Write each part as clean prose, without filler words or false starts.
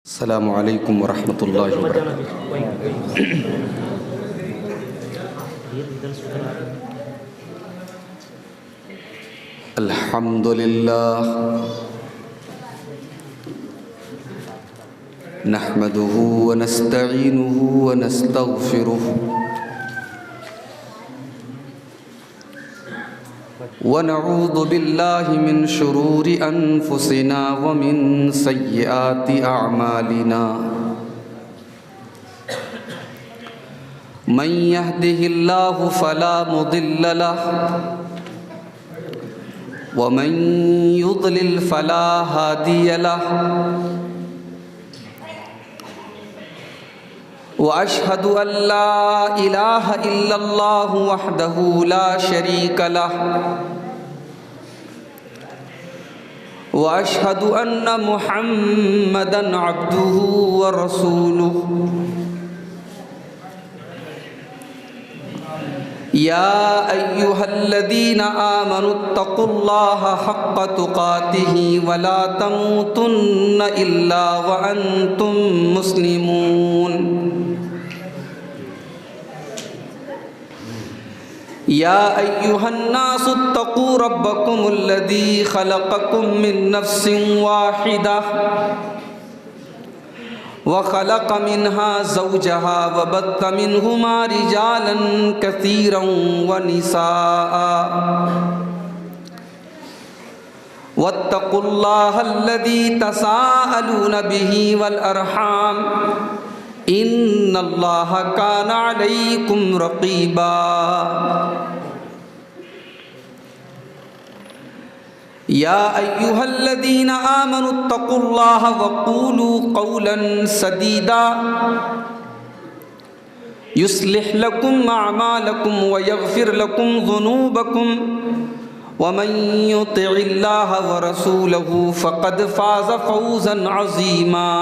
السلام علیکم ورحمۃ اللہ وبرکاتہ۔ الحمد للہ نحمده ونستعینه ونستغفره ونعوذ باللہ من شرور انفسنا ومن سیئات اعمالنا من يهده الله فلا مضل له ومن يضلل فلا هادي له وأشهد أن لا إله إلا الله وحده لا شريك له وأشهد أن محمدًا عبده ورسوله يا أيها الذين آمنوا اتقوا الله حق تقاته ولا تموتن إلا وأنتم مسلمون يا أيها الناس اتقوا ربكم الذي خلقكم من نفس واحدة وخلق منها زوجها وبث منهما رجالا كثيرا ونساء واتقوا الله الذي تساءلون به والأرحام إن الله كان عليكم رقيبا يا أيها الذين آمنوا اتقوا الله وقولوا قولا سديدا يصلح لكم أعمالكم ويغفر لكم ذنوبكم ومن يطع الله ورسوله فقد فاز فوزا عظيما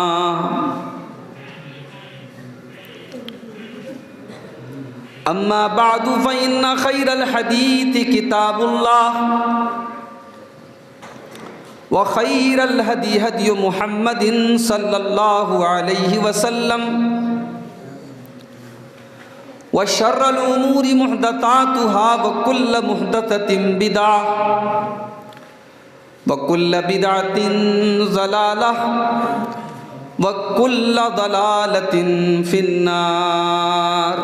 أما بعد فإن خير الحديث كتاب الله وخير الهدي هدي محمد صلى الله عليه وسلم وشر الأمور محدثاتها وكل محدثة بدعة وكل بدعة ضلالة وكل ضلالة في النار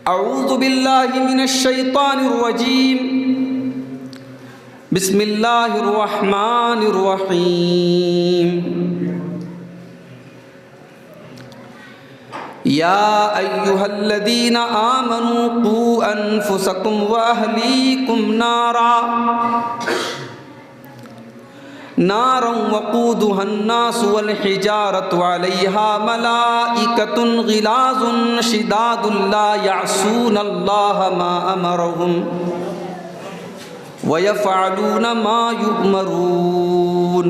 أعوذ بالله من الشيطان الرجيم بسم الله الرحمن الرحيم يا أيها الذين آمنوا قوا أنفسكم وأهليكم نارا وقودها الناس والحجارة عليها ملائكة غلاظ شداد لا يعصون الله ما أمرهم وَيَفْعَلُونَ مَا يُؤْمَرُونَ۔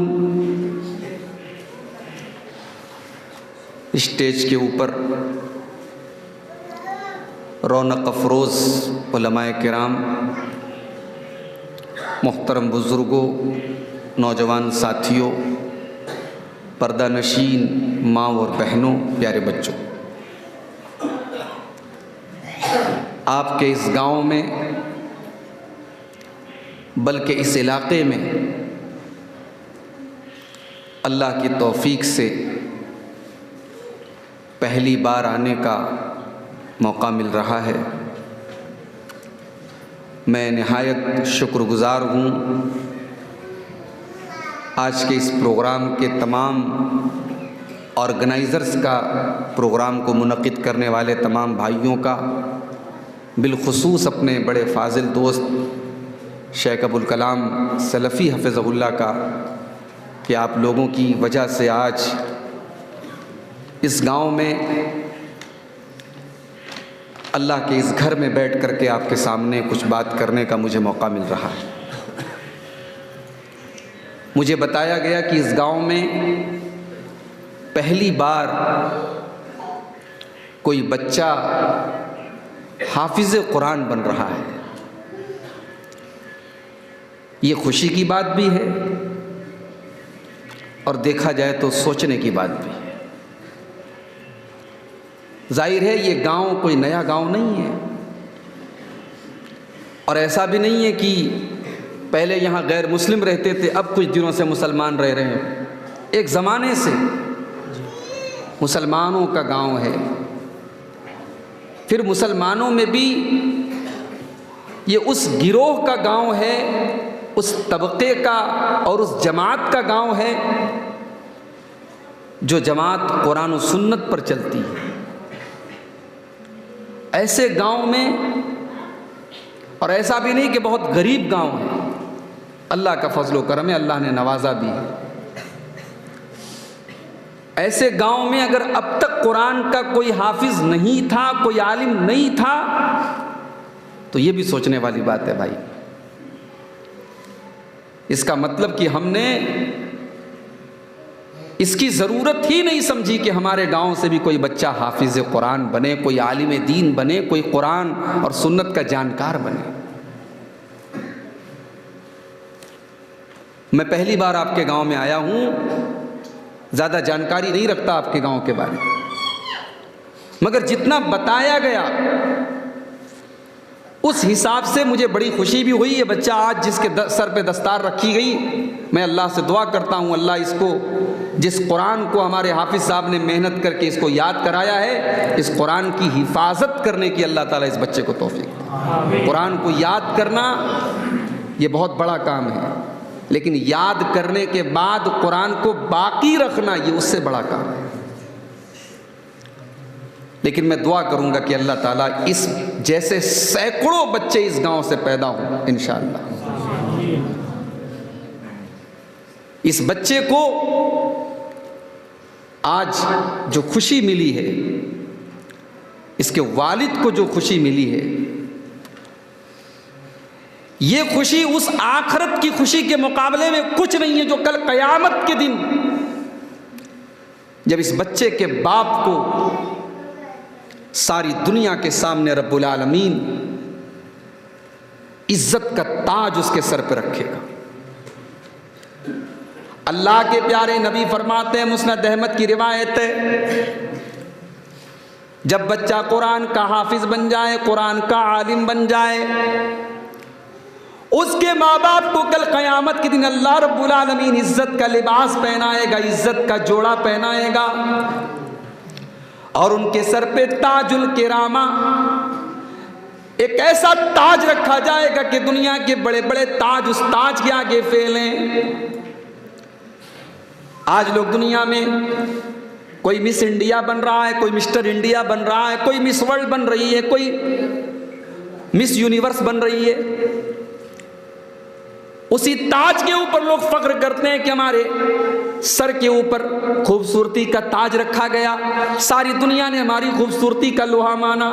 اسٹیج کے اوپر رونق افروز علماء کرام، محترم بزرگوں، نوجوان ساتھیوں، پردہ نشین ماں اور بہنوں، پیارے بچوں، آپ کے اس گاؤں میں بلکہ اس علاقے میں اللہ کی توفیق سے پہلی بار آنے کا موقع مل رہا ہے۔ میں نہایت شکر گزار ہوں آج کے اس پروگرام کے تمام آرگنائزرز کا، پروگرام کو منعقد کرنے والے تمام بھائیوں کا، بالخصوص اپنے بڑے فاضل دوست شیخ ابوالکلام سلفی حفظہ اللہ کا، کہ آپ لوگوں کی وجہ سے آج اس گاؤں میں اللہ کے اس گھر میں بیٹھ کر کے آپ کے سامنے کچھ بات کرنے کا مجھے موقع مل رہا ہے۔ مجھے بتایا گیا کہ اس گاؤں میں پہلی بار کوئی بچہ حافظ قرآن بن رہا ہے۔ یہ خوشی کی بات بھی ہے اور دیکھا جائے تو سوچنے کی بات بھی ہے۔ ظاہر ہے یہ گاؤں کوئی نیا گاؤں نہیں ہے، اور ایسا بھی نہیں ہے کہ پہلے یہاں غیر مسلم رہتے تھے اب کچھ دنوں سے مسلمان رہ رہے ہیں۔ ایک زمانے سے مسلمانوں کا گاؤں ہے، پھر مسلمانوں میں بھی یہ اس گروہ کا گاؤں ہے، اس طبقے کا اور اس جماعت کا گاؤں ہے جو جماعت قرآن و سنت پر چلتی ہے۔ ایسے گاؤں میں، اور ایسا بھی نہیں کہ بہت غریب گاؤں ہے، اللہ کا فضل و کرم ہے، اللہ نے نوازا بھی ہے۔ ایسے گاؤں میں اگر اب تک قرآن کا کوئی حافظ نہیں تھا، کوئی عالم نہیں تھا، تو یہ بھی سوچنے والی بات ہے بھائی۔ اس کا مطلب کہ ہم نے اس کی ضرورت ہی نہیں سمجھی کہ ہمارے گاؤں سے بھی کوئی بچہ حافظ قرآن بنے، کوئی عالم دین بنے، کوئی قرآن اور سنت کا جانکار بنے۔ میں پہلی بار آپ کے گاؤں میں آیا ہوں، زیادہ جانکاری نہیں رکھتا آپ کے گاؤں کے بارے میں، مگر جتنا بتایا گیا اس حساب سے مجھے بڑی خوشی بھی ہوئی۔ یہ بچہ آج جس کے سر پہ دستار رکھی گئی، میں اللہ سے دعا کرتا ہوں اللہ اس کو، جس قرآن کو ہمارے حافظ صاحب نے محنت کر کے اس کو یاد کرایا ہے، اس قرآن کی حفاظت کرنے کی اللہ تعالیٰ اس بچے کو توفیق دے۔ قرآن کو یاد کرنا یہ بہت بڑا کام ہے، لیکن یاد کرنے کے بعد قرآن کو باقی رکھنا یہ اس سے بڑا کام ہے۔ لیکن میں دعا کروں گا کہ اللہ تعالیٰ اس جیسے سینکڑوں بچے اس گاؤں سے پیدا ہوں انشاءاللہ۔ اس بچے کو آج جو خوشی ملی ہے، اس کے والد کو جو خوشی ملی ہے، یہ خوشی اس آخرت کی خوشی کے مقابلے میں کچھ نہیں ہے جو کل قیامت کے دن جب اس بچے کے باپ کو ساری دنیا کے سامنے رب العالمین عزت کا تاج اس کے سر پہ رکھے گا۔ اللہ کے پیارے نبی فرماتے ہیں، مسند احمد کی روایت ہے، جب بچہ قرآن کا حافظ بن جائے، قرآن کا عالم بن جائے، اس کے ماں باپ کو کل قیامت کے دن اللہ رب العالمین عزت کا لباس پہنائے گا، عزت کا جوڑا پہنائے گا، اور ان کے سر پہ تاج الکرامہ، ایک ایسا تاج رکھا جائے گا کہ دنیا کے بڑے بڑے تاج اس تاج کے آگے پھیلیں۔ آج لوگ دنیا میں کوئی مس انڈیا بن رہا ہے، کوئی مسٹر انڈیا بن رہا ہے، کوئی مس ورلڈ بن رہی ہے، کوئی مس یونیورس بن رہی ہے، اسی تاج کے اوپر لوگ فخر کرتے ہیں کہ ہمارے سر کے اوپر خوبصورتی کا تاج رکھا گیا، ساری دنیا نے ہماری خوبصورتی کا لوہا مانا۔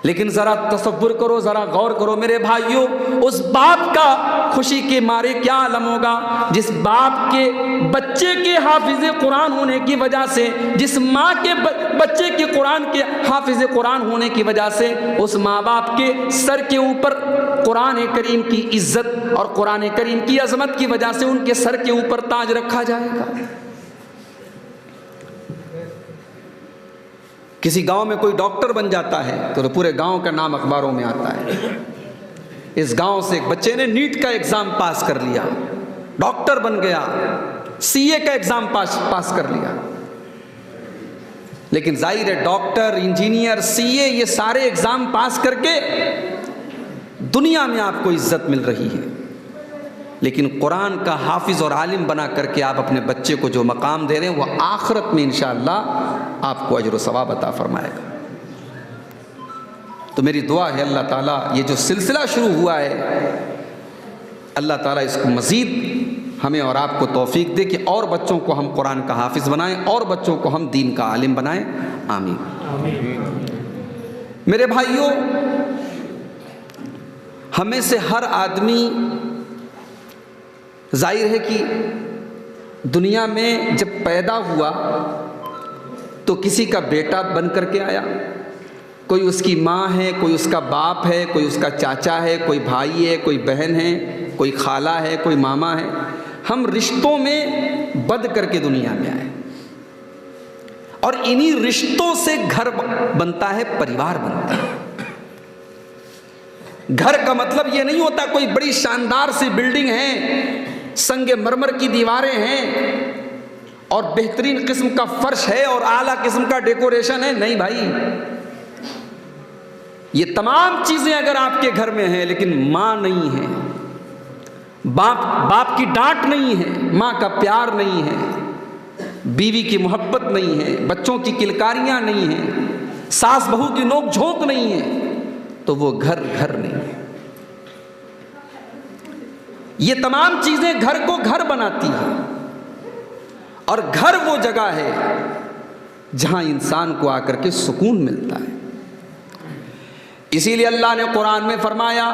لیکن ذرا تصور کرو، ذرا غور کرو میرے بھائیوں، اس باپ کا خوشی کے مارے کیا عالم ہوگا جس باپ کے بچے کے حافظ قرآن ہونے کی وجہ سے، جس ماں کے بچے کے قرآن کے حافظ قرآن ہونے کی وجہ سے اس ماں باپ کے سر کے اوپر قرآن کریم کی عزت اور قرآن کریم کی عظمت کی وجہ سے ان کے سر کے اوپر تاج رکھا جائے گا۔ کسی گاؤں میں کوئی ڈاکٹر بن جاتا ہے تو پورے گاؤں کا نام اخباروں میں آتا ہے، اس گاؤں سے ایک بچے نے نیٹ کا ایگزام پاس کر لیا، ڈاکٹر بن گیا، سی اے کا ایگزام پاس کر لیا۔ لیکن ظاہر ہے ڈاکٹر، انجینئر، سی اے یہ سارے ایگزام پاس کر کے دنیا میں آپ کو عزت مل رہی ہے، لیکن قرآن کا حافظ اور عالم بنا کر کے آپ اپنے بچے کو جو مقام دے رہے ہیں وہ آخرت میں انشاءاللہ آپ کو اجر و ثواب عطا فرمائے گا۔ تو میری دعا ہے اللہ تعالیٰ یہ جو سلسلہ شروع ہوا ہے، اللہ تعالیٰ اس کو مزید ہمیں اور آپ کو توفیق دے کہ اور بچوں کو ہم قرآن کا حافظ بنائیں، اور بچوں کو ہم دین کا عالم بنائیں، آمین۔ میرے بھائیوں، ہمیں سے ہر آدمی ظاہر ہے کہ دنیا میں جب پیدا ہوا تو کسی کا بیٹا بن کر کے آیا، کوئی اس کی ماں ہے، کوئی اس کا باپ ہے، کوئی اس کا چاچا ہے، کوئی بھائی ہے، کوئی بہن ہے، کوئی خالہ ہے، کوئی ماما ہے، ہم رشتوں میں بد کر کے دنیا میں آئے، اور انہی رشتوں سے گھر بنتا ہے، پریوار بنتا ہے۔ گھر کا مطلب یہ نہیں ہوتا کوئی بڑی شاندار سی بلڈنگ ہے، سنگ مرمر کی دیواریں ہیں اور بہترین قسم کا فرش ہے اور اعلیٰ قسم کا ڈیکوریشن ہے، نہیں بھائی۔ یہ تمام چیزیں اگر آپ کے گھر میں ہیں لیکن ماں نہیں ہے، باپ کی ڈانٹ نہیں ہے، ماں کا پیار نہیں ہے، بیوی کی محبت نہیں ہے، بچوں کی کلکاریاں نہیں ہیں، ساس بہو کی نوک جھونک نہیں ہے، تو وہ گھر نہیں ہے۔ یہ تمام چیزیں گھر کو گھر بناتی ہیں، اور گھر وہ جگہ ہے جہاں انسان کو آ کر کے سکون ملتا ہے۔ اسی لیے اللہ نے قرآن میں فرمایا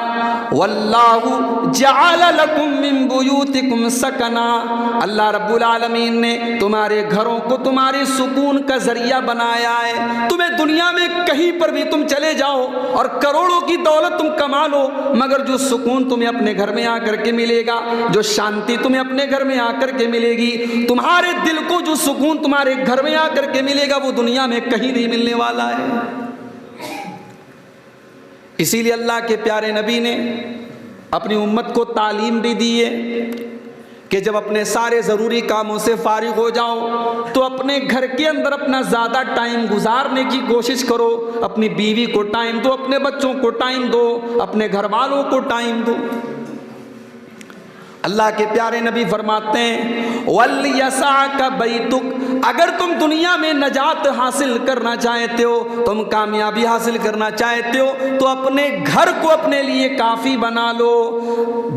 وَاللَّهُ جَعَلَ لَكُم مِّن بُيُوتِكُمْ سَكَنًا، اللہ رب العالمین نے تمہارے گھروں کو تمہارے سکون کا ذریعہ بنایا ہے۔ تمہیں دنیا میں کہیں پر بھی تم چلے جاؤ اور کروڑوں کی دولت تم کما لو، مگر جو سکون تمہیں اپنے گھر میں آ کر کے ملے گا، جو شانتی تمہیں اپنے گھر میں آ کر کے ملے گی، تمہارے دل کو جو سکون تمہارے گھر میں آ کر کے ملے گا، وہ دنیا میں کہیں نہیں ملنے والا ہے۔ اسی لیے اللہ کے پیارے نبی نے اپنی امت کو تعلیم بھی دی ہے کہ جب اپنے سارے ضروری کاموں سے فارغ ہو جاؤ تو اپنے گھر کے اندر اپنا زیادہ ٹائم گزارنے کی کوشش کرو، اپنی بیوی کو ٹائم دو، اپنے بچوں کو ٹائم دو، اپنے گھر والوں کو ٹائم دو۔ اللہ کے پیارے نبی فرماتے ہیں وَلْيَسَعْكَ بَيْتُكَ، اگر تم دنیا میں نجات حاصل کرنا چاہتے ہو، تم کامیابی حاصل کرنا چاہتے ہو، تو اپنے گھر کو اپنے لیے کافی بنا لو۔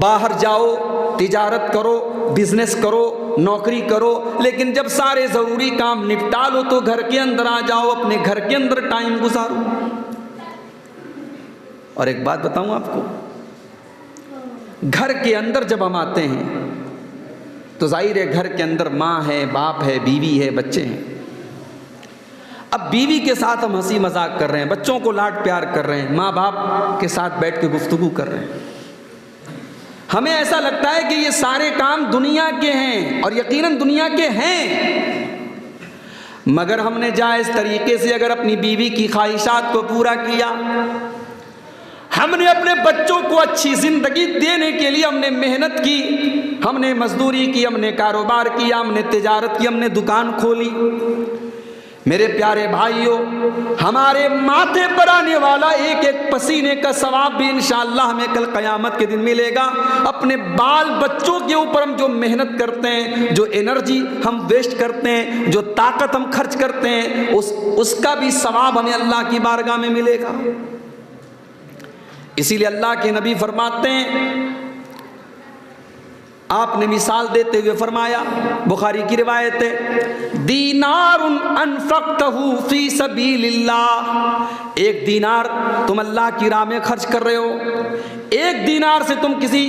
باہر جاؤ، تجارت کرو، بزنس کرو، نوکری کرو، لیکن جب سارے ضروری کام نپٹا لو تو گھر کے اندر آ جاؤ، اپنے گھر کے اندر ٹائم گزارو۔ اور ایک بات بتاؤں آپ کو، گھر کے اندر جب ہم آتے ہیں تو ظاہر ہے گھر کے اندر ماں ہے، باپ ہے، بیوی ہے، بچے ہیں۔ اب بیوی کے ساتھ ہم ہنسی مذاق کر رہے ہیں، بچوں کو لاڈ پیار کر رہے ہیں، ماں باپ کے ساتھ بیٹھ کے گفتگو کر رہے ہیں، ہمیں ایسا لگتا ہے کہ یہ سارے کام دنیا کے ہیں، اور یقیناً دنیا کے ہیں، مگر ہم نے جائز طریقے سے اگر اپنی بیوی کی خواہشات کو پورا کیا، ہم نے اپنے بچوں کو اچھی زندگی دینے کے لیے ہم نے محنت کی، ہم نے مزدوری کی، ہم نے کاروبار کیا، ہم نے تجارت کی، ہم نے دکان کھولی، میرے پیارے بھائیوں، ہمارے ماتھے پر آنے والا ایک ایک پسینے کا ثواب بھی انشاءاللہ ہمیں کل قیامت کے دن ملے گا۔ اپنے بال بچوں کے اوپر ہم جو محنت کرتے ہیں، جو انرجی ہم ویسٹ کرتے ہیں، جو طاقت ہم خرچ کرتے ہیں، اس کا بھی ثواب ہمیں اللہ کی بارگاہ میں ملے گا۔ اسی لیے اللہ کے نبی فرماتے ہیں، آپ نے مثال دیتے ہوئے فرمایا، بخاری کی روایت ہے، دینار انفقتہ فی سبیل اللہ، ایک دینار تم اللہ کی راہ میں خرچ کر رہے ہو، ایک دینار سے تم کسی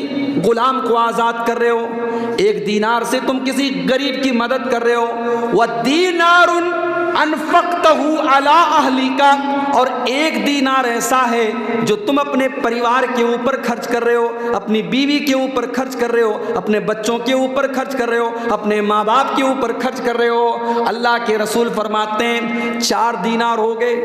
غلام کو آزاد کر رہے ہو، ایک دینار سے تم کسی غریب کی مدد کر رہے ہو، وَدِینَارٌ انفقتہ علی اہلک، اور ایک دینار ایسا ہے جو تم اپنے پریوار کے اوپر خرچ کر رہے ہو، اپنی بیوی کے اوپر خرچ کر رہے ہو، اپنے بچوں کے اوپر خرچ کر رہے ہو، اپنے ماں باپ کے اوپر خرچ کر رہے ہو۔ اللہ کے رسول فرماتے ہیں 4 دینار ہو گئے،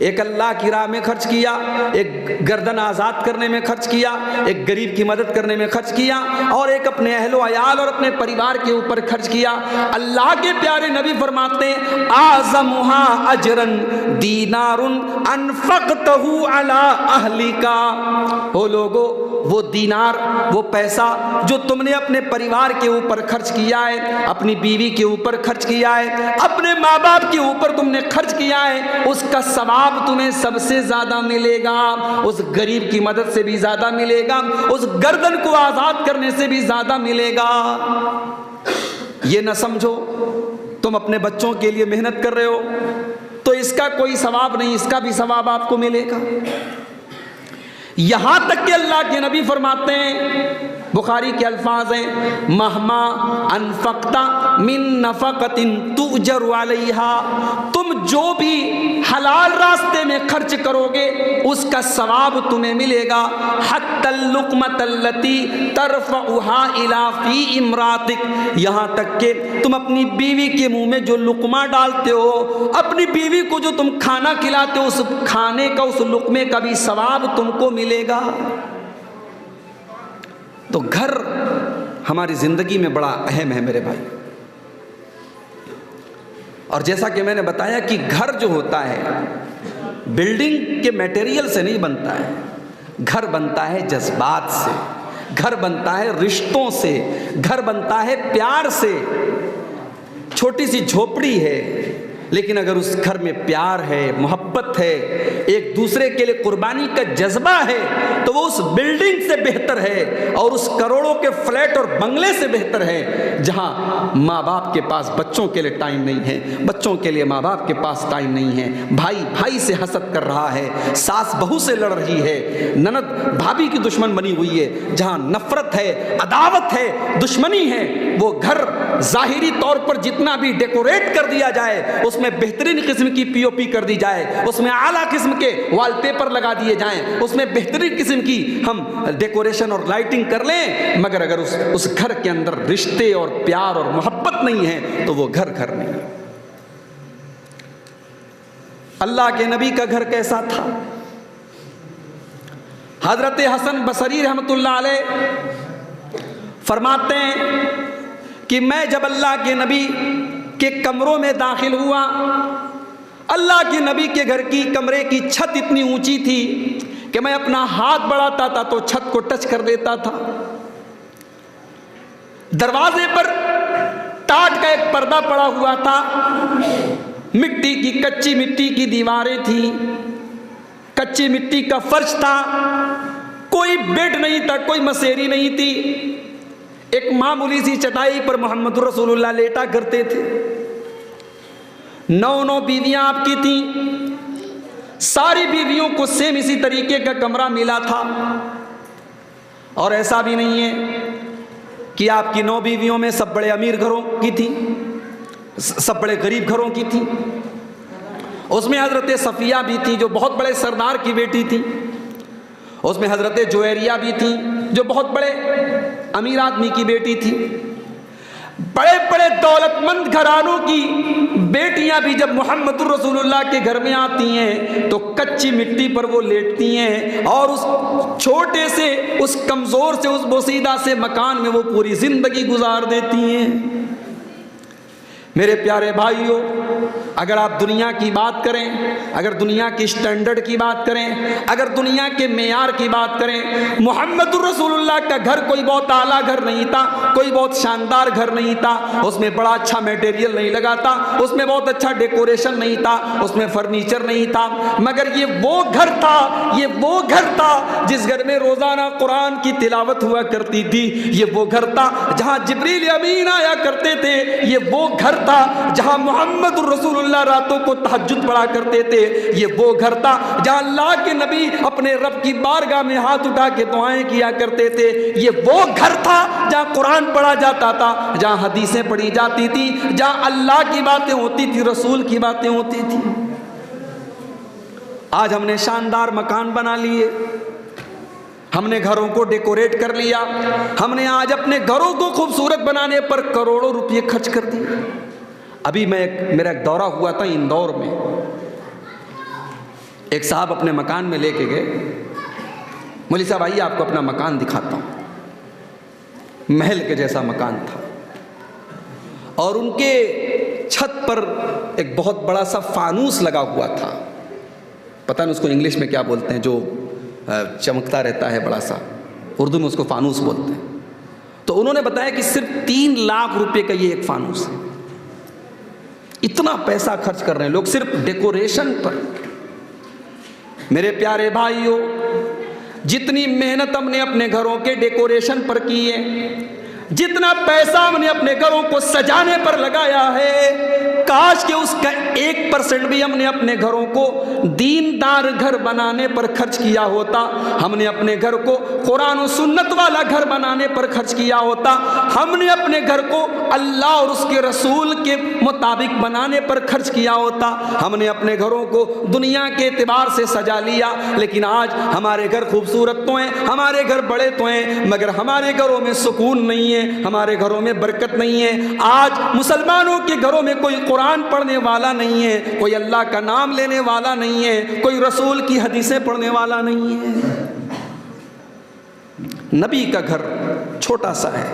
ایک اللہ کی راہ میں خرچ کیا، ایک گردن آزاد کرنے میں خرچ کیا، ایک غریب کی مدد کرنے میں خرچ کیا، اور ایک اپنے اہل و عیال اور اپنے پریوار کے اوپر خرچ کیا۔ اللہ کے پیارے نبی فرماتے ہیں اعظمها اجرا دینار انفقتہ علی اہلک، او لوگو، وہ دینار، وہ پیسہ جو تم نے اپنے پریوار کے اوپر خرچ کیا ہے، اپنی بیوی کے اوپر خرچ کیا ہے، اپنے ماں باپ کے اوپر تم نے خرچ کیا ہے، اس کا ثواب تمہیں سب سے زیادہ ملے گا، اس غریب کی مدد سے بھی زیادہ ملے گا، اس گردن کو آزاد کرنے سے بھی زیادہ ملے گا۔ یہ نہ سمجھو تم اپنے بچوں کے لیے محنت کر رہے ہو تو اس کا کوئی ثواب نہیں، اس کا بھی ثواب آپ کو ملے گا۔ یہاں تک کہ اللہ کے نبی فرماتے ہیں، بخاری کے الفاظ ہیں، مہما انفقتا من نفقت تؤجر علیہا، تم جو بھی حلال راستے میں خرچ کرو گے اس کا ثواب تمہیں ملے گا. حتی اللقمۃ التی ترفعها الی فی امراتک، یہاں تک کہ تم اپنی بیوی کے منہ میں جو لقمہ ڈالتے ہو، اپنی بیوی کو جو تم کھانا کھلاتے ہو، اس کھانے کا، اس لقمے کا بھی ثواب تم کو ملے گا. تو گھر ہماری زندگی میں بڑا اہم ہے میرے بھائی. اور جیسا کہ میں نے بتایا کہ گھر جو ہوتا ہے بلڈنگ کے میٹیریل سے نہیں بنتا ہے، گھر بنتا ہے جذبات سے، گھر بنتا ہے رشتوں سے، گھر بنتا ہے پیار سے. چھوٹی سی جھوپڑی ہے لیکن اگر اس گھر میں پیار ہے، محبت ہے، ایک دوسرے کے لیے قربانی کا جذبہ ہے تو وہ اس بلڈنگ سے بہتر ہے اور اس کروڑوں کے فلیٹ اور بنگلے سے بہتر ہے جہاں ماں باپ کے پاس بچوں کے لیے ٹائم نہیں ہے، بچوں کے لیے ماں باپ کے پاس ٹائم نہیں ہے، بھائی بھائی سے حسد کر رہا ہے، ساس بہو سے لڑ رہی ہے، نند بھابھی کی دشمن بنی ہوئی ہے. جہاں نفرت ہے، عداوت ہے، دشمنی ہے، وہ گھر ظاہری طور پر جتنا بھی ڈیکوریٹ کر دیا جائے، اس میں بہترین قسم کی پی او پی کر دی جائے، اس میں اعلیٰ قسم کے وال پیپر لگا دیے جائیں، اس میں بہترین قسم کی ہم ڈیکوریشن اور لائٹنگ کر لیں، مگر اگر اس گھر کے اندر رشتے اور پیار اور محبت نہیں ہے تو وہ گھر گھر نہیں ہے. اللہ کے نبی کا گھر کیسا تھا؟ حضرت حسن بصری رحمۃ اللہ علیہ فرماتے ہیں کہ میں جب اللہ کے نبی کے کمروں میں داخل ہوا، اللہ کے نبی کے گھر کی کمرے کی چھت اتنی اونچی تھی کہ میں اپنا ہاتھ بڑھاتا تھا تو چھت کو ٹچ کر دیتا تھا. دروازے پر ٹاٹ کا ایک پردہ پڑا ہوا تھا، مٹی کی، کچی مٹی کی دیواریں تھیں، کچی مٹی کا فرش تھا، کوئی بیڈ نہیں تھا، کوئی مسیری نہیں تھی. ایک معمولی سی چٹائی پر محمد رسول اللہ لیٹا کرتے تھے. 9 بیویاں آپ کی تھیں، ساری بیویوں کو سیم اسی طریقے کا کمرہ ملا تھا. اور ایسا بھی نہیں ہے کہ آپ کی 9 بیویوں میں سب بڑے امیر گھروں کی تھیں، سب بڑے غریب گھروں کی تھیں. اس میں حضرت صفیہ بھی تھی جو بہت بڑے سردار کی بیٹی تھی، اس میں حضرت جویریہ بھی تھی جو بہت بڑے امیر آدمی کی بیٹی تھی. بڑے بڑے دولت مند گھرانوں کی بیٹیاں بھی جب محمد رسول اللہ کے گھر میں آتی ہیں تو کچی مٹی پر وہ لیٹتی ہیں اور اس چھوٹے سے، اس کمزور سے، اس بوسیدہ سے مکان میں وہ پوری زندگی گزار دیتی ہیں. میرے پیارے بھائیوں، اگر آپ دنیا کی بات کریں، اگر دنیا کی سٹینڈرڈ کی بات کریں، اگر دنیا کے معیار کی بات کریں، محمد رسول اللہ کا گھر کوئی بہت اعلیٰ گھر نہیں تھا، کوئی بہت شاندار گھر نہیں تھا، اس میں بڑا اچھا میٹیریل نہیں لگا تھا، اس میں بہت اچھا ڈیکوریشن نہیں تھا، اس میں فرنیچر نہیں تھا، مگر یہ وہ گھر تھا، یہ وہ گھر تھا جس گھر میں روزانہ قرآن کی تلاوت ہوا کرتی تھی. یہ وہ گھر تھا جہاں جبریل امین آیا کرتے تھے. یہ وہ گھر تھا جہاں محمد رسول اللہ راتوں کو تہجد پڑھا کرتے تھے. یہ وہ گھر تھا جہاں اللہ کے نبی اپنے رب کی بارگاہ میں ہاتھ اٹھا کے دعائیں کیا کرتے تھے. یہ وہ گھر تھا جہاں قرآن پڑھا جاتا تھا، جہاں حدیثیں پڑھی جاتی تھی، جہاں اللہ کی باتیں ہوتی تھی، رسول کی باتیں ہوتی تھی. آج ہم نے شاندار مکان بنا لیے، ہم نے گھروں کو ڈیکوریٹ کر لیا، ہم نے آج اپنے گھروں کو خوبصورت بنانے پر کروڑوں روپے خرچ کر دیے. ابھی میرا ایک دورہ ہوا تھا اندور میں، ایک صاحب اپنے مکان میں لے کے گئے. مولوی صاحب آئیے آپ کو اپنا مکان دکھاتا ہوں. محل کے جیسا مکان تھا اور ان کے چھت پر ایک بہت بڑا سا فانوس لگا ہوا تھا. پتہ نہیں اس کو انگلش میں کیا بولتے ہیں، جو چمکتا رہتا ہے بڑا سا، اردو میں اس کو فانوس بولتے ہیں. تو انہوں نے بتایا کہ صرف 3 لاکھ روپے کا یہ ایک فانوس ہے. اتنا پیسہ خرچ کر رہے ہیں لوگ صرف ڈیکوریشن پر. میرے پیارے بھائیوں، جتنی محنت ہم نے اپنے گھروں کے ڈیکوریشن پر کی ہے، جتنا پیسہ ہم نے اپنے گھروں کو سجانے پر لگایا ہے، کاش کہ اس کا 1% بھی ہم نے اپنے گھروں کو دیندار گھر بنانے پر خرچ کیا ہوتا، ہم نے اپنے گھر کو قرآن و سنت والا گھر بنانے پر خرچ کیا ہوتا، ہم نے اپنے گھر کو اللہ اور اس کے رسول کے مطابق بنانے پر خرچ کیا ہوتا، ہم نے اپنے گھروں کو دنیا کے اعتبار سے سجا لیا، لیکن آج ہمارے گھر خوبصورت تو ہیں، ہمارے گھر بڑے تو ہیں، مگر ہمارے گھروں میں سکون نہیں ہے، ہمارے گھروں میں برکت نہیں ہے۔ آج مسلمانوں کے گھروں میں کوئی قرآن پڑھنے والا نہیں ہے، کوئی اللہ کا نام لینے والا نہیں ہے، کوئی رسول کی حدیثیں پڑھنے والا نہیں ہے۔ نبی کا گھر چھوٹا سا ہے،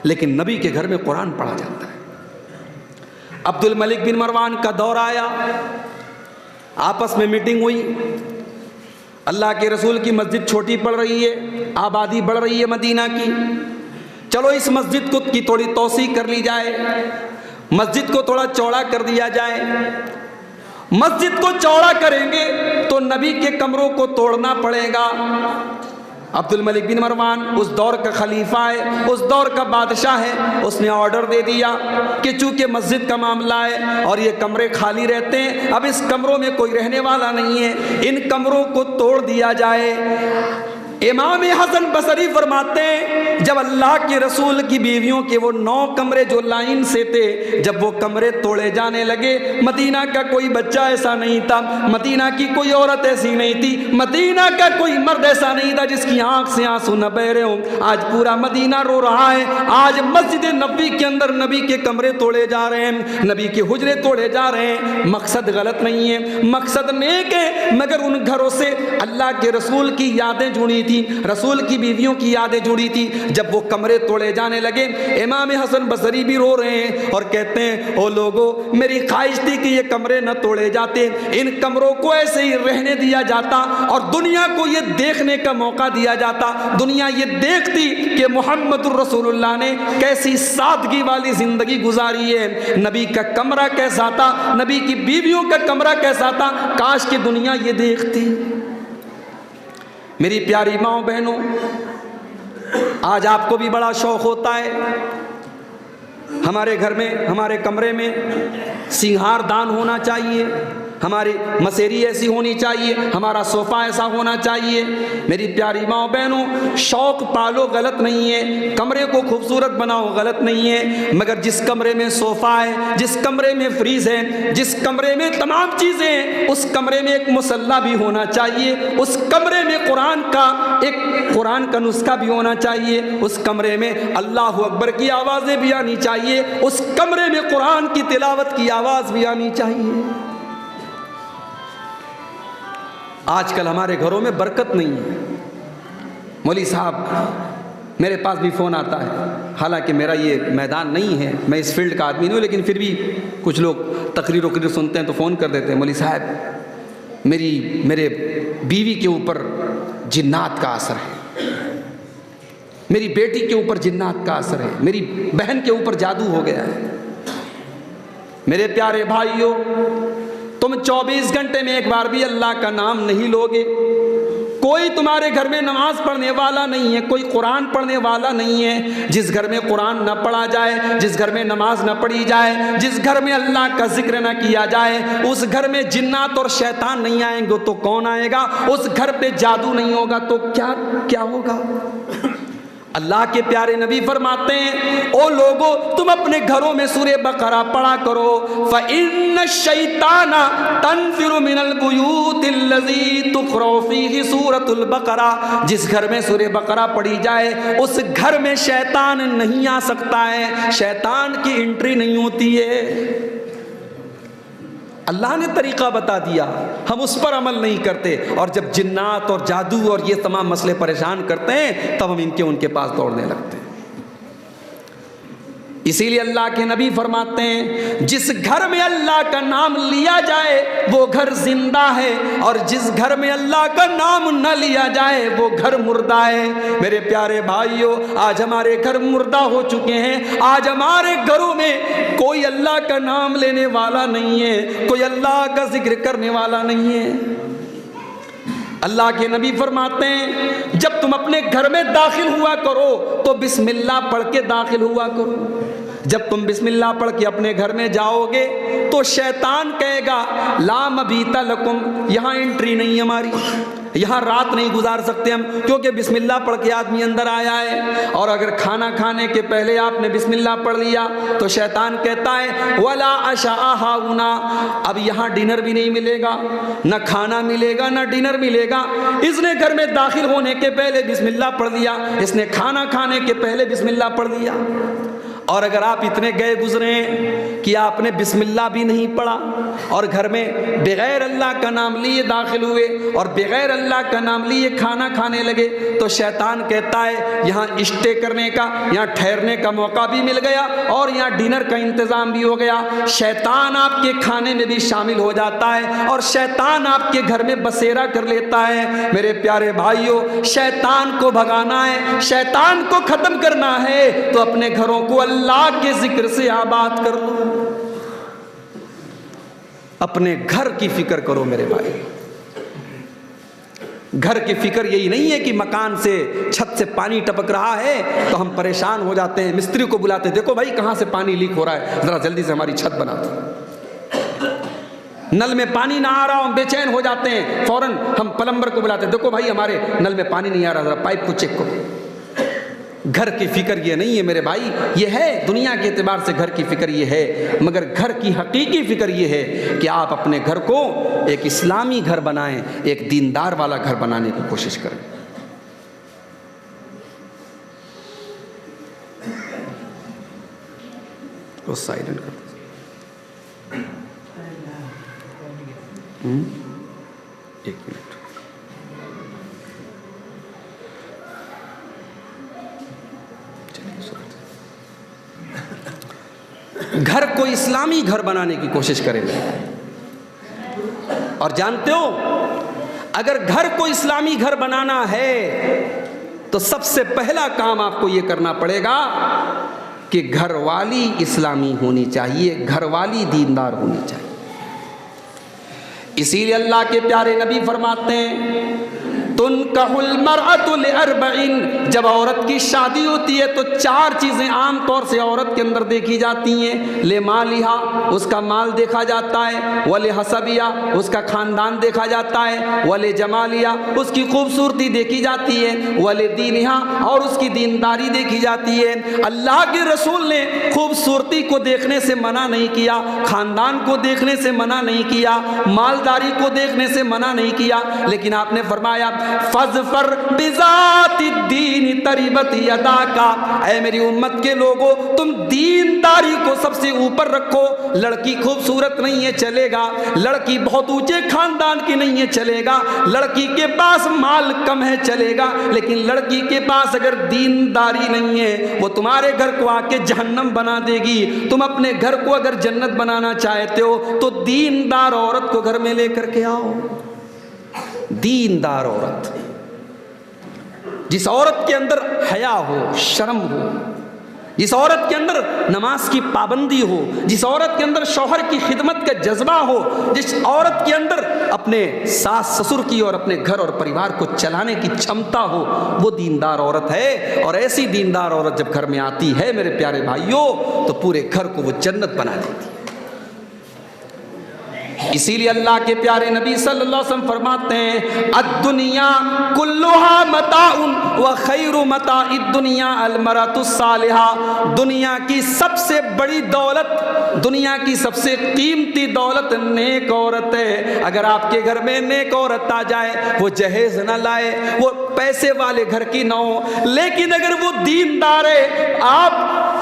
لیکن نبی کے گھر میں قرآن پڑھا جاتا ہے۔ عبد الملک بن مروان کا دور آیا، آپس میں میٹنگ ہوئی، اللہ کے رسول کی مسجد چھوٹی پڑ رہی ہے، آبادی بڑھ رہی ہے مدینہ کی، چلو اس مسجد کو کی تھوڑی توسیع کر لی جائے، مسجد کو تھوڑا چوڑا کر دیا جائے۔ مسجد کو چوڑا کریں گے تو نبی کے کمروں کو توڑنا پڑے گا۔ عبد الملک بن مروان اس دور کا خلیفہ ہے، اس دور کا بادشاہ ہے، اس نے آرڈر دے دیا کہ چونکہ مسجد کا معاملہ ہے اور یہ کمرے خالی رہتے ہیں، اب اس کمروں میں کوئی رہنے والا نہیں ہے، ان کمروں کو توڑ دیا جائے۔ امام حسن بصری فرماتے ہیں جب اللہ کے رسول کی بیویوں کے وہ 9 کمرے جو لائن سے تھے، جب وہ کمرے توڑے جانے لگے، مدینہ کا کوئی بچہ ایسا نہیں تھا، مدینہ کی کوئی عورت ایسی نہیں تھی، مدینہ کا کوئی مرد ایسا نہیں تھا جس کی آنکھ سے آنسو نہ بہ رہے ہوں۔ آج پورا مدینہ رو رہا ہے، آج مسجد نبوی کے اندر نبی کے کمرے توڑے جا رہے ہیں، نبی کے حجرے توڑے جا رہے ہیں۔ مقصد غلط نہیں ہے، مقصد نیک ہے، مگر ان گھروں سے اللہ کے رسول کی یادیں جڑی تھی، رسول کی بیویوں کی یادیں جڑی تھی۔ جب وہ کمرے توڑے جانے لگے، امام حسن بصری بھی رو رہے ہیں اور کہتے ہیں او لوگو، میری خواہش تھی کہ یہ کمرے نہ توڑے جاتے، ان کمروں کو ایسے ہی رہنے دیا جاتا اور دنیا کو یہ دیکھنے کا موقع دیا جاتا، دنیا یہ دیکھتی کہ محمد الرسول اللہ نے کیسی سادگی والی زندگی گزاری ہے، نبی کا کمرہ کیسا تھا، نبی کی بیویوں کا کمرہ کیسا تھا، کاش کہ دنیا یہ دیکھتی۔ میری پیاری ماؤں بہنوں، آج آپ کو بھی بڑا شوق ہوتا ہے ہمارے گھر میں، ہمارے کمرے میں سنگھار دان ہونا چاہیے، ہماری مسیری ایسی ہونی چاہیے، ہمارا صوفہ ایسا ہونا چاہیے۔ میری پیاری ماں بہنوں، شوق پالو غلط نہیں ہے، کمرے کو خوبصورت بناؤ غلط نہیں ہے، مگر جس کمرے میں صوفہ ہے، جس کمرے میں فریز ہے، جس کمرے میں تمام چیزیں ہیں، اس کمرے میں ایک مصلی بھی ہونا چاہیے، اس کمرے میں قرآن کا نسخہ بھی ہونا چاہیے، اس کمرے میں اللہ اکبر کی آوازیں بھی آنی چاہیے، اس کمرے میں قرآن کی تلاوت کی آواز بھی آنی چاہیے۔ آج کل ہمارے گھروں میں برکت نہیں ہے۔ مولوی صاحب، میرے پاس بھی فون آتا ہے، حالانکہ میرا یہ میدان نہیں ہے، میں اس فیلڈ کا آدمی نہیں ہوں، لیکن پھر بھی کچھ لوگ تقریر سنتے ہیں تو فون کر دیتے ہیں، مولوی صاحب میرے بیوی کے اوپر جنات کا اثر ہے، میری بیٹی کے اوپر جنات کا اثر ہے، میری بہن کے اوپر جادو ہو گیا ہے۔ میرے پیارے بھائیوں، تم 24 گھنٹے میں ایک بار بھی اللہ کا نام نہیں لوگے، کوئی تمہارے گھر میں نماز پڑھنے والا نہیں ہے، کوئی قرآن پڑھنے والا نہیں ہے۔ جس گھر میں قرآن نہ پڑھا جائے، جس گھر میں نماز نہ پڑھی جائے، جس گھر میں اللہ کا ذکر نہ کیا جائے، اس گھر میں جنات اور شیطان نہیں آئیں گے تو کون آئے گا؟ اس گھر پہ جادو نہیں ہوگا تو کیا ہوگا؟ اللہ کے پیارے نبی فرماتے ہیں او لوگو، تم اپنے گھروں میں سورہ بقرہ پڑھا کرو، فَإِنَّ الشَّيْطَانَ تَنفِرُ مِنَ الْبُيُوتِ الَّذِي تُقْرَأُ فِيهِ سُورَةُ الْبَقَرَةِ، جس گھر میں سورہ بقرہ پڑھی جائے اس گھر میں شیطان نہیں آ سکتا ہے، شیطان کی انٹری نہیں ہوتی ہے۔ اللہ نے طریقہ بتا دیا، ہم اس پر عمل نہیں کرتے، اور جب جنات اور جادو اور یہ تمام مسئلے پریشان کرتے ہیں تب ہم ان کے پاس دوڑنے لگتے ہیں۔ اسی لیے اللہ کے نبی فرماتے ہیں جس گھر میں اللہ کا نام لیا جائے وہ گھر زندہ ہے، اور جس گھر میں اللہ کا نام نہ لیا جائے وہ گھر مردہ ہے۔ میرے پیارے بھائیوں، آج ہمارے گھر مردہ ہو چکے ہیں، آج ہمارے گھروں میں کوئی اللہ کا نام لینے والا نہیں ہے، کوئی اللہ کا ذکر کرنے والا نہیں ہے۔ اللہ کے نبی فرماتے ہیں جب تم اپنے گھر میں داخل ہوا کرو تو بسم اللہ پڑھ کے داخل ہوا کرو. جب تم بسم اللہ پڑھ کے اپنے گھر میں جاؤ گے تو شیطان کہے گا لا مبیت لکم، یہاں انٹری نہیں ہماری، یہاں رات نہیں گزار سکتے ہم، کیونکہ بسم اللہ پڑھ کے آدمی اندر آیا ہے. اور اگر کھانا کھانے کے پہلے آپ نے بسم اللہ پڑھ لیا تو شیطان کہتا ہے ولا عشاء ہاہنا، اب یہاں ڈنر بھی نہیں ملے گا، نہ کھانا ملے گا نہ ڈنر ملے گا. اس نے گھر میں داخل ہونے کے پہلے بسم اللہ پڑھ لیا، اس نے کھانا کھانے کے پہلے بسم اللہ پڑھ لیا. اور اگر آپ اتنے گئے گزرے ہیں کہ آپ نے بسم اللہ بھی نہیں پڑھا اور گھر میں بغیر اللہ کا نام لیے داخل ہوئے اور بغیر اللہ کا نام لیے کھانا کھانے لگے تو شیطان کہتا ہے یہاں اسٹے کرنے کا، یہاں ٹھہرنے کا موقع بھی مل گیا اور یہاں ڈنر کا انتظام بھی ہو گیا. شیطان آپ کے کھانے میں بھی شامل ہو جاتا ہے اور شیطان آپ کے گھر میں بسیرا کر لیتا ہے. میرے پیارے بھائیوں، شیطان کو بھگانا ہے، شیطان کو ختم کرنا ہے تو اپنے گھروں کو اللہ کے ذکر سے آباد کر لو. اپنے گھر کی فکر کرو میرے بھائی. گھر کی فکر یہی نہیں ہے کہ مکان سے چھت سے پانی ٹپک رہا ہے تو ہم پریشان ہو جاتے ہیں، مستری کو بلاتے ہیں دیکھو بھائی کہاں سے پانی لیک ہو رہا ہے، ذرا جلدی سے ہماری چھت بنا دو. نل میں پانی نہ آ رہا ہم بے چین ہو جاتے ہیں، فوراً ہم پلمبر کو بلاتے ہیں دیکھو بھائی ہمارے نل میں پانی نہیں آ رہا، ذرا پائپ کو چیک کرو. گھر کی فکر یہ نہیں ہے میرے بھائی، یہ ہے دنیا کے اعتبار سے گھر کی فکر یہ ہے، مگر گھر کی حقیقی فکر یہ ہے کہ آپ اپنے گھر کو ایک اسلامی گھر بنائیں، ایک دیندار والا گھر بنانے کی کوشش کریں. تو سائلنٹ کر ایک منٹ. گھر کو اسلامی گھر بنانے کی کوشش کریں گے. اور جانتے ہو اگر گھر کو اسلامی گھر بنانا ہے تو سب سے پہلا کام آپ کو یہ کرنا پڑے گا کہ گھر والی اسلامی ہونی چاہیے، گھر والی دیندار ہونی چاہیے. اسی لیے اللہ کے پیارے نبی فرماتے ہیں تنکح المرأة لأربع، جب عورت کی شادی ہوتی ہے تو 4 چیزیں عام طور سے عورت کے اندر دیکھی جاتی ہیں. لمالہا، اس کا مال دیکھا جاتا ہے، ولحسبہا، اس کا خاندان دیکھا جاتا ہے، ولجمالہا، اس کی خوبصورتی دیکھی جاتی ہے، ولدینہا، اور اس کی دینداری دیکھی جاتی ہے. اللہ کے رسول نے خوبصورتی کو دیکھنے سے منع نہیں کیا، خاندان کو دیکھنے سے منع نہیں کیا، مالداری کو دیکھنے سے منع نہیں کیا، لیکن آپ نے فرمایا فَاظْفَرْ بِذَاتِ الدِّينِ تَرِبَتْ يَدَاكَ، اے میری امت کے لوگوں تم دینداری کو سب سے اوپر رکھو. لڑکی خوبصورت نہیں ہے چلے گا، لڑکی بہت اونچے خاندان کی نہیں ہے چلے گا، لڑکی کے پاس مال کم ہے چلے گا، لیکن لڑکی کے پاس اگر دینداری نہیں ہے وہ تمہارے گھر کو آ کے جہنم بنا دے گی. تم اپنے گھر کو اگر جنت بنانا چاہتے ہو تو دیندار عورت کو گھر میں لے کر کے آؤ. دیندار عورت، جس عورت کے اندر حیا ہو، شرم ہو، جس عورت کے اندر نماز کی پابندی ہو، جس عورت کے اندر شوہر کی خدمت کا جذبہ ہو، جس عورت کے اندر اپنے ساس سسر کی اور اپنے گھر اور پریوار کو چلانے کی چھمتا ہو، وہ دیندار عورت ہے. اور ایسی دیندار عورت جب گھر میں آتی ہے میرے پیارے بھائیوں تو پورے گھر کو وہ جنت بنا دیتی ہے. اسی لیے اللہ کے پیارے نبی صلی اللہ علیہ وسلم فرماتے ہیں الدنیا کلھا متاع وخیر متاع الدنیا المرأۃ الصالحہ، دنیا کی سب سے بڑی دولت، دنیا کی سب سے قیمتی دولت نیک عورت ہے. اگر آپ کے گھر میں نیک عورت آ جائے، وہ جہیز نہ لائے، وہ پیسے والے گھر کی نہ ہو، لیکن اگر وہ دیندار ہے،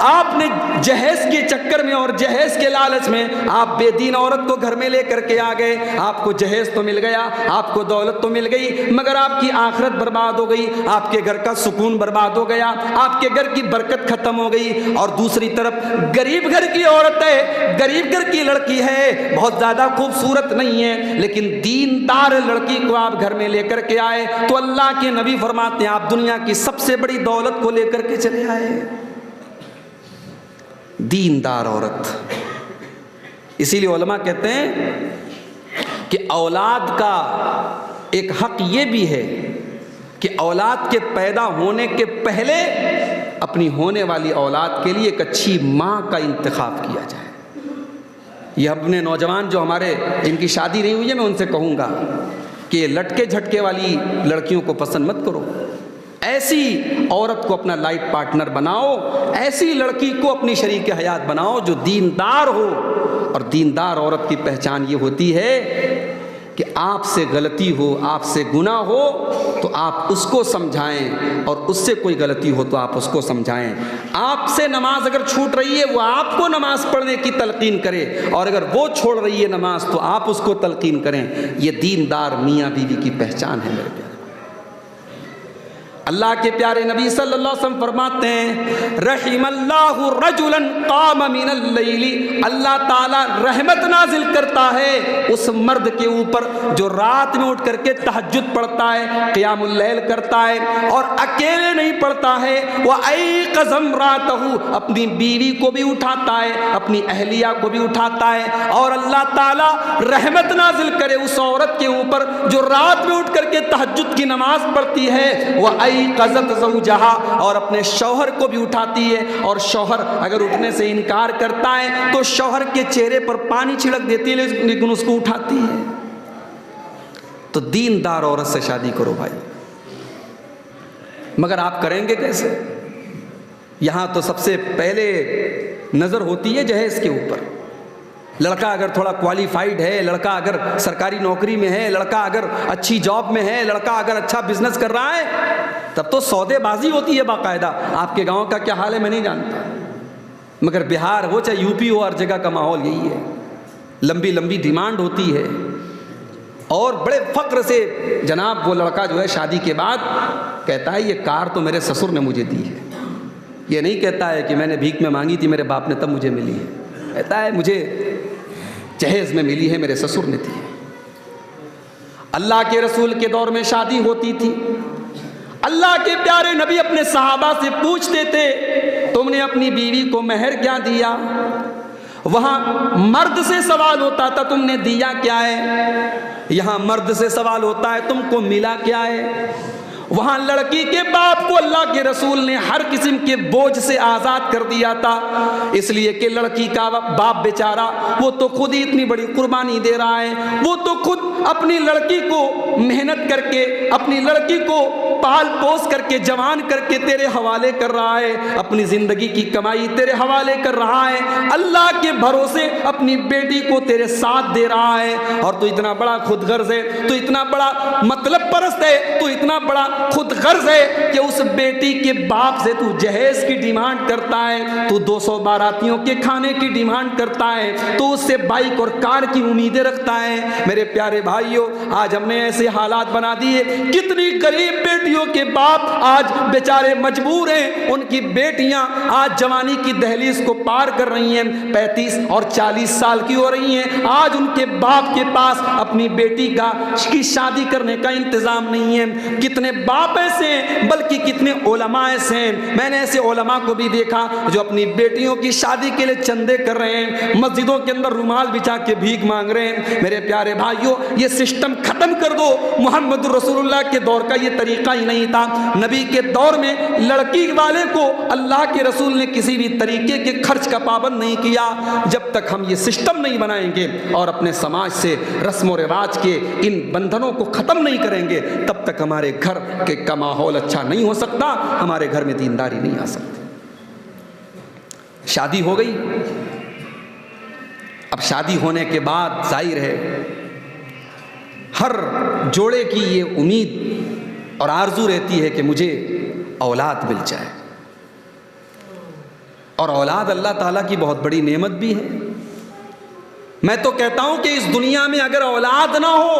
آپ نے جہیز کے چکر میں اور جہیز کے لالچ میں آپ بے دین عورت کو گھر میں لے کر کے آ گئے، آپ کو جہیز تو مل گیا، آپ کو دولت تو مل گئی، مگر آپ کی آخرت برباد ہو گئی، آپ کے گھر کا سکون برباد ہو گیا، آپ کے گھر کی برکت ختم ہو گئی. اور دوسری طرف غریب گھر کی عورت ہے، غریب گھر کی لڑکی ہے، بہت زیادہ خوبصورت نہیں ہے، لیکن دیندار لڑکی کو آپ گھر میں لے کر کے آئے تو اللہ کے نبی فرماتے ہیں آپ دنیا کی سب سے بڑی دولت کو لے کر کے چلے آئے. دیندار عورت. اسی لیے علماء کہتے ہیں کہ اولاد کا ایک حق یہ بھی ہے کہ اولاد کے پیدا ہونے کے پہلے اپنی ہونے والی اولاد کے لیے ایک اچھی ماں کا انتخاب کیا جائے۔ یہ اپنے نوجوان جو ہمارے جن کی شادی نہیں ہوئی ہے، میں ان سے کہوں گا کہ یہ لٹکے جھٹکے والی لڑکیوں کو پسند مت کرو، ایسی عورت کو اپنا لائف پارٹنر بناؤ، ایسی لڑکی کو اپنی شریک حیات بناؤ جو دیندار ہو۔ اور دیندار عورت کی پہچان یہ ہوتی ہے کہ آپ سے غلطی ہو، آپ سے گناہ ہو تو آپ اس کو سمجھائیں، اور اس سے کوئی غلطی ہو تو آپ اس کو سمجھائیں۔ آپ سے نماز اگر چھوٹ رہی ہے وہ آپ کو نماز پڑھنے کی تلقین کرے، اور اگر وہ چھوڑ رہی ہے نماز تو آپ اس کو تلقین کریں۔ یہ دیندار میاں بیوی کی پہچان ہے میرے پیارے۔ اللہ کے پیارے نبی صلی اللہ علیہ وسلم فرماتے ہیں رحم اللہ رجلا قام من اللیل، اللہ تعالیٰ رحمت نازل کرتا ہے اس مرد کے اوپر جو رات میں اٹھ کر کے تہجد پڑھتا ہے، قیام اللیل کرتا ہے، اور اکیلے نہیں پڑھتا ہے، وَأَيْقَظَ امْرَأَتَهُ، اپنی بیوی کو بھی اٹھاتا ہے، اپنی اہلیہ کو بھی اٹھاتا ہے، اور اللہ تعالیٰ رحمت نازل کرے اس عورت کے اوپر جو رات میں اٹھ کر کے تہجد کی نماز پڑھتی ہے، قزت زوجہا، اور اپنے شوہر کو بھی اٹھاتی ہے، اور شوہر اگر اٹھنے سے انکار کرتا ہے تو شوہر کے چہرے پر پانی چھڑک دیتی ہے لیکن اس کو اٹھاتی ہے۔ تو دیندار عورت سے شادی کرو بھائی، مگر آپ کریں گے کیسے؟ یہاں تو سب سے پہلے نظر ہوتی ہے جہیز کے اوپر۔ لڑکا اگر تھوڑا کوالیفائیڈ ہے، لڑکا اگر سرکاری نوکری میں ہے، لڑکا اگر اچھی جاب میں ہے، لڑکا اگر اچھا بزنس کر رہا ہے، تب تو سودے بازی ہوتی ہے باقاعدہ۔ آپ کے گاؤں کا کیا حال ہے میں نہیں جانتا، مگر بہار ہو چاہے یو پی ہو، ہر جگہ کا ماحول یہی ہے۔ لمبی لمبی ڈیمانڈ ہوتی ہے، اور بڑے فخر سے جناب وہ لڑکا جو ہے شادی کے بعد کہتا ہے یہ کار تو میرے سسر نے مجھے دی ہے۔ یہ نہیں کہتا ہے کہ میں نے بھیک میں مانگی تھی، میرے باپ نے تب مجھے ملی ہے۔ کہتا ہے مجھے جہیز میں ملی ہے، میرے سسر نے دی ہے۔ اللہ کے رسول کے دور میں شادی ہوتی تھی، اللہ کے پیارے نبی اپنے صحابہ سے پوچھتے تھے تم نے اپنی بیوی کو مہر کیا دیا؟ وہاں مرد سے سوال ہوتا تھا تم نے دیا کیا ہے، یہاں مرد سے سوال ہوتا ہے تم کو ملا کیا ہے۔ وہاں لڑکی کے باپ کو اللہ کے رسول نے ہر قسم کے بوجھ سے آزاد کر دیا تھا، اس لیے کہ لڑکی کا باپ بیچارہ وہ تو خود ہی اتنی بڑی قربانی دے رہا ہے، وہ تو خود اپنی لڑکی کو محنت کر کے، اپنی لڑکی کو پال پوس کر کے، جوان کر کے تیرے حوالے کر رہا ہے، اپنی زندگی کی کمائی تیرے حوالے کر رہا ہے، اللہ کے بھروسے اپنی بیٹی کو تیرے ساتھ دے رہا ہے، اور تو اتنا بڑا خود غرض ہے، تو اتنا بڑا مطلب پرست ہے، تو اتنا بڑا خود غرض ہے کہ اس بیٹی کے باپ سے تو جہیز کی ڈیمانڈ کرتا ہے، تو 200 باراتیوں کے کھانے کی ڈیمانڈ کرتا ہے، تو اس سے بائک اور کار کی امیدیں رکھتا ہے۔ میرے پیارے بھائیوں، آج ہم نے ایسے حالات بنا دیے، کتنی غریب بیٹیوں کے باپ آج بیچارے مجبور ہیں، ان کی بیٹیاں آج جوانی کی دہلیز کو پار کر رہی ہیں، 35 اور 40 سال کی ہو رہی ہیں، آج ان کے باپ کے پاس اپنی بیٹی کی شادی کرنے کا انتظام نہیں ہے۔ کتنے باپ ایسے ہیں، بلکہ کتنے علماء ایسے ہیں، میں نے ایسے علماء کو بھی دیکھا جو اپنی بیٹیوں کی شادی کے لیے چندے کر رہے ہیں، مسجدوں کے اندر رومال بچھا کے بھیک مانگ رہے ہیں۔ میرے پیارے بھائیوں، یہ سسٹم ختم کر دو، محمد رسول اللہ کے دور کا یہ طریقہ ہی نہیں تھا۔ نبی کے دور میں لڑکی والے کو اللہ کے رسول نے کسی بھی طریقے کے خرچ کا پابند نہیں کیا۔ جب تک ہم یہ سسٹم نہیں بنائیں گے اور اپنے سماج سے رسم و رواج کے ان بندھنوں کو ختم نہیں کریں گے، تب تک ہمارے گھر کا ماحول اچھا نہیں ہو سکتا، ہمارے گھر میں دینداری نہیں آ سکتی۔ شادی ہو گئی، اب شادی ہونے کے بعد ظاہر ہے ہر جوڑے کی یہ امید اور آرزو رہتی ہے کہ مجھے اولاد مل جائے، اور اولاد اللہ تعالیٰ کی بہت بڑی نعمت بھی ہے۔ میں تو کہتا ہوں کہ اس دنیا میں اگر اولاد نہ ہو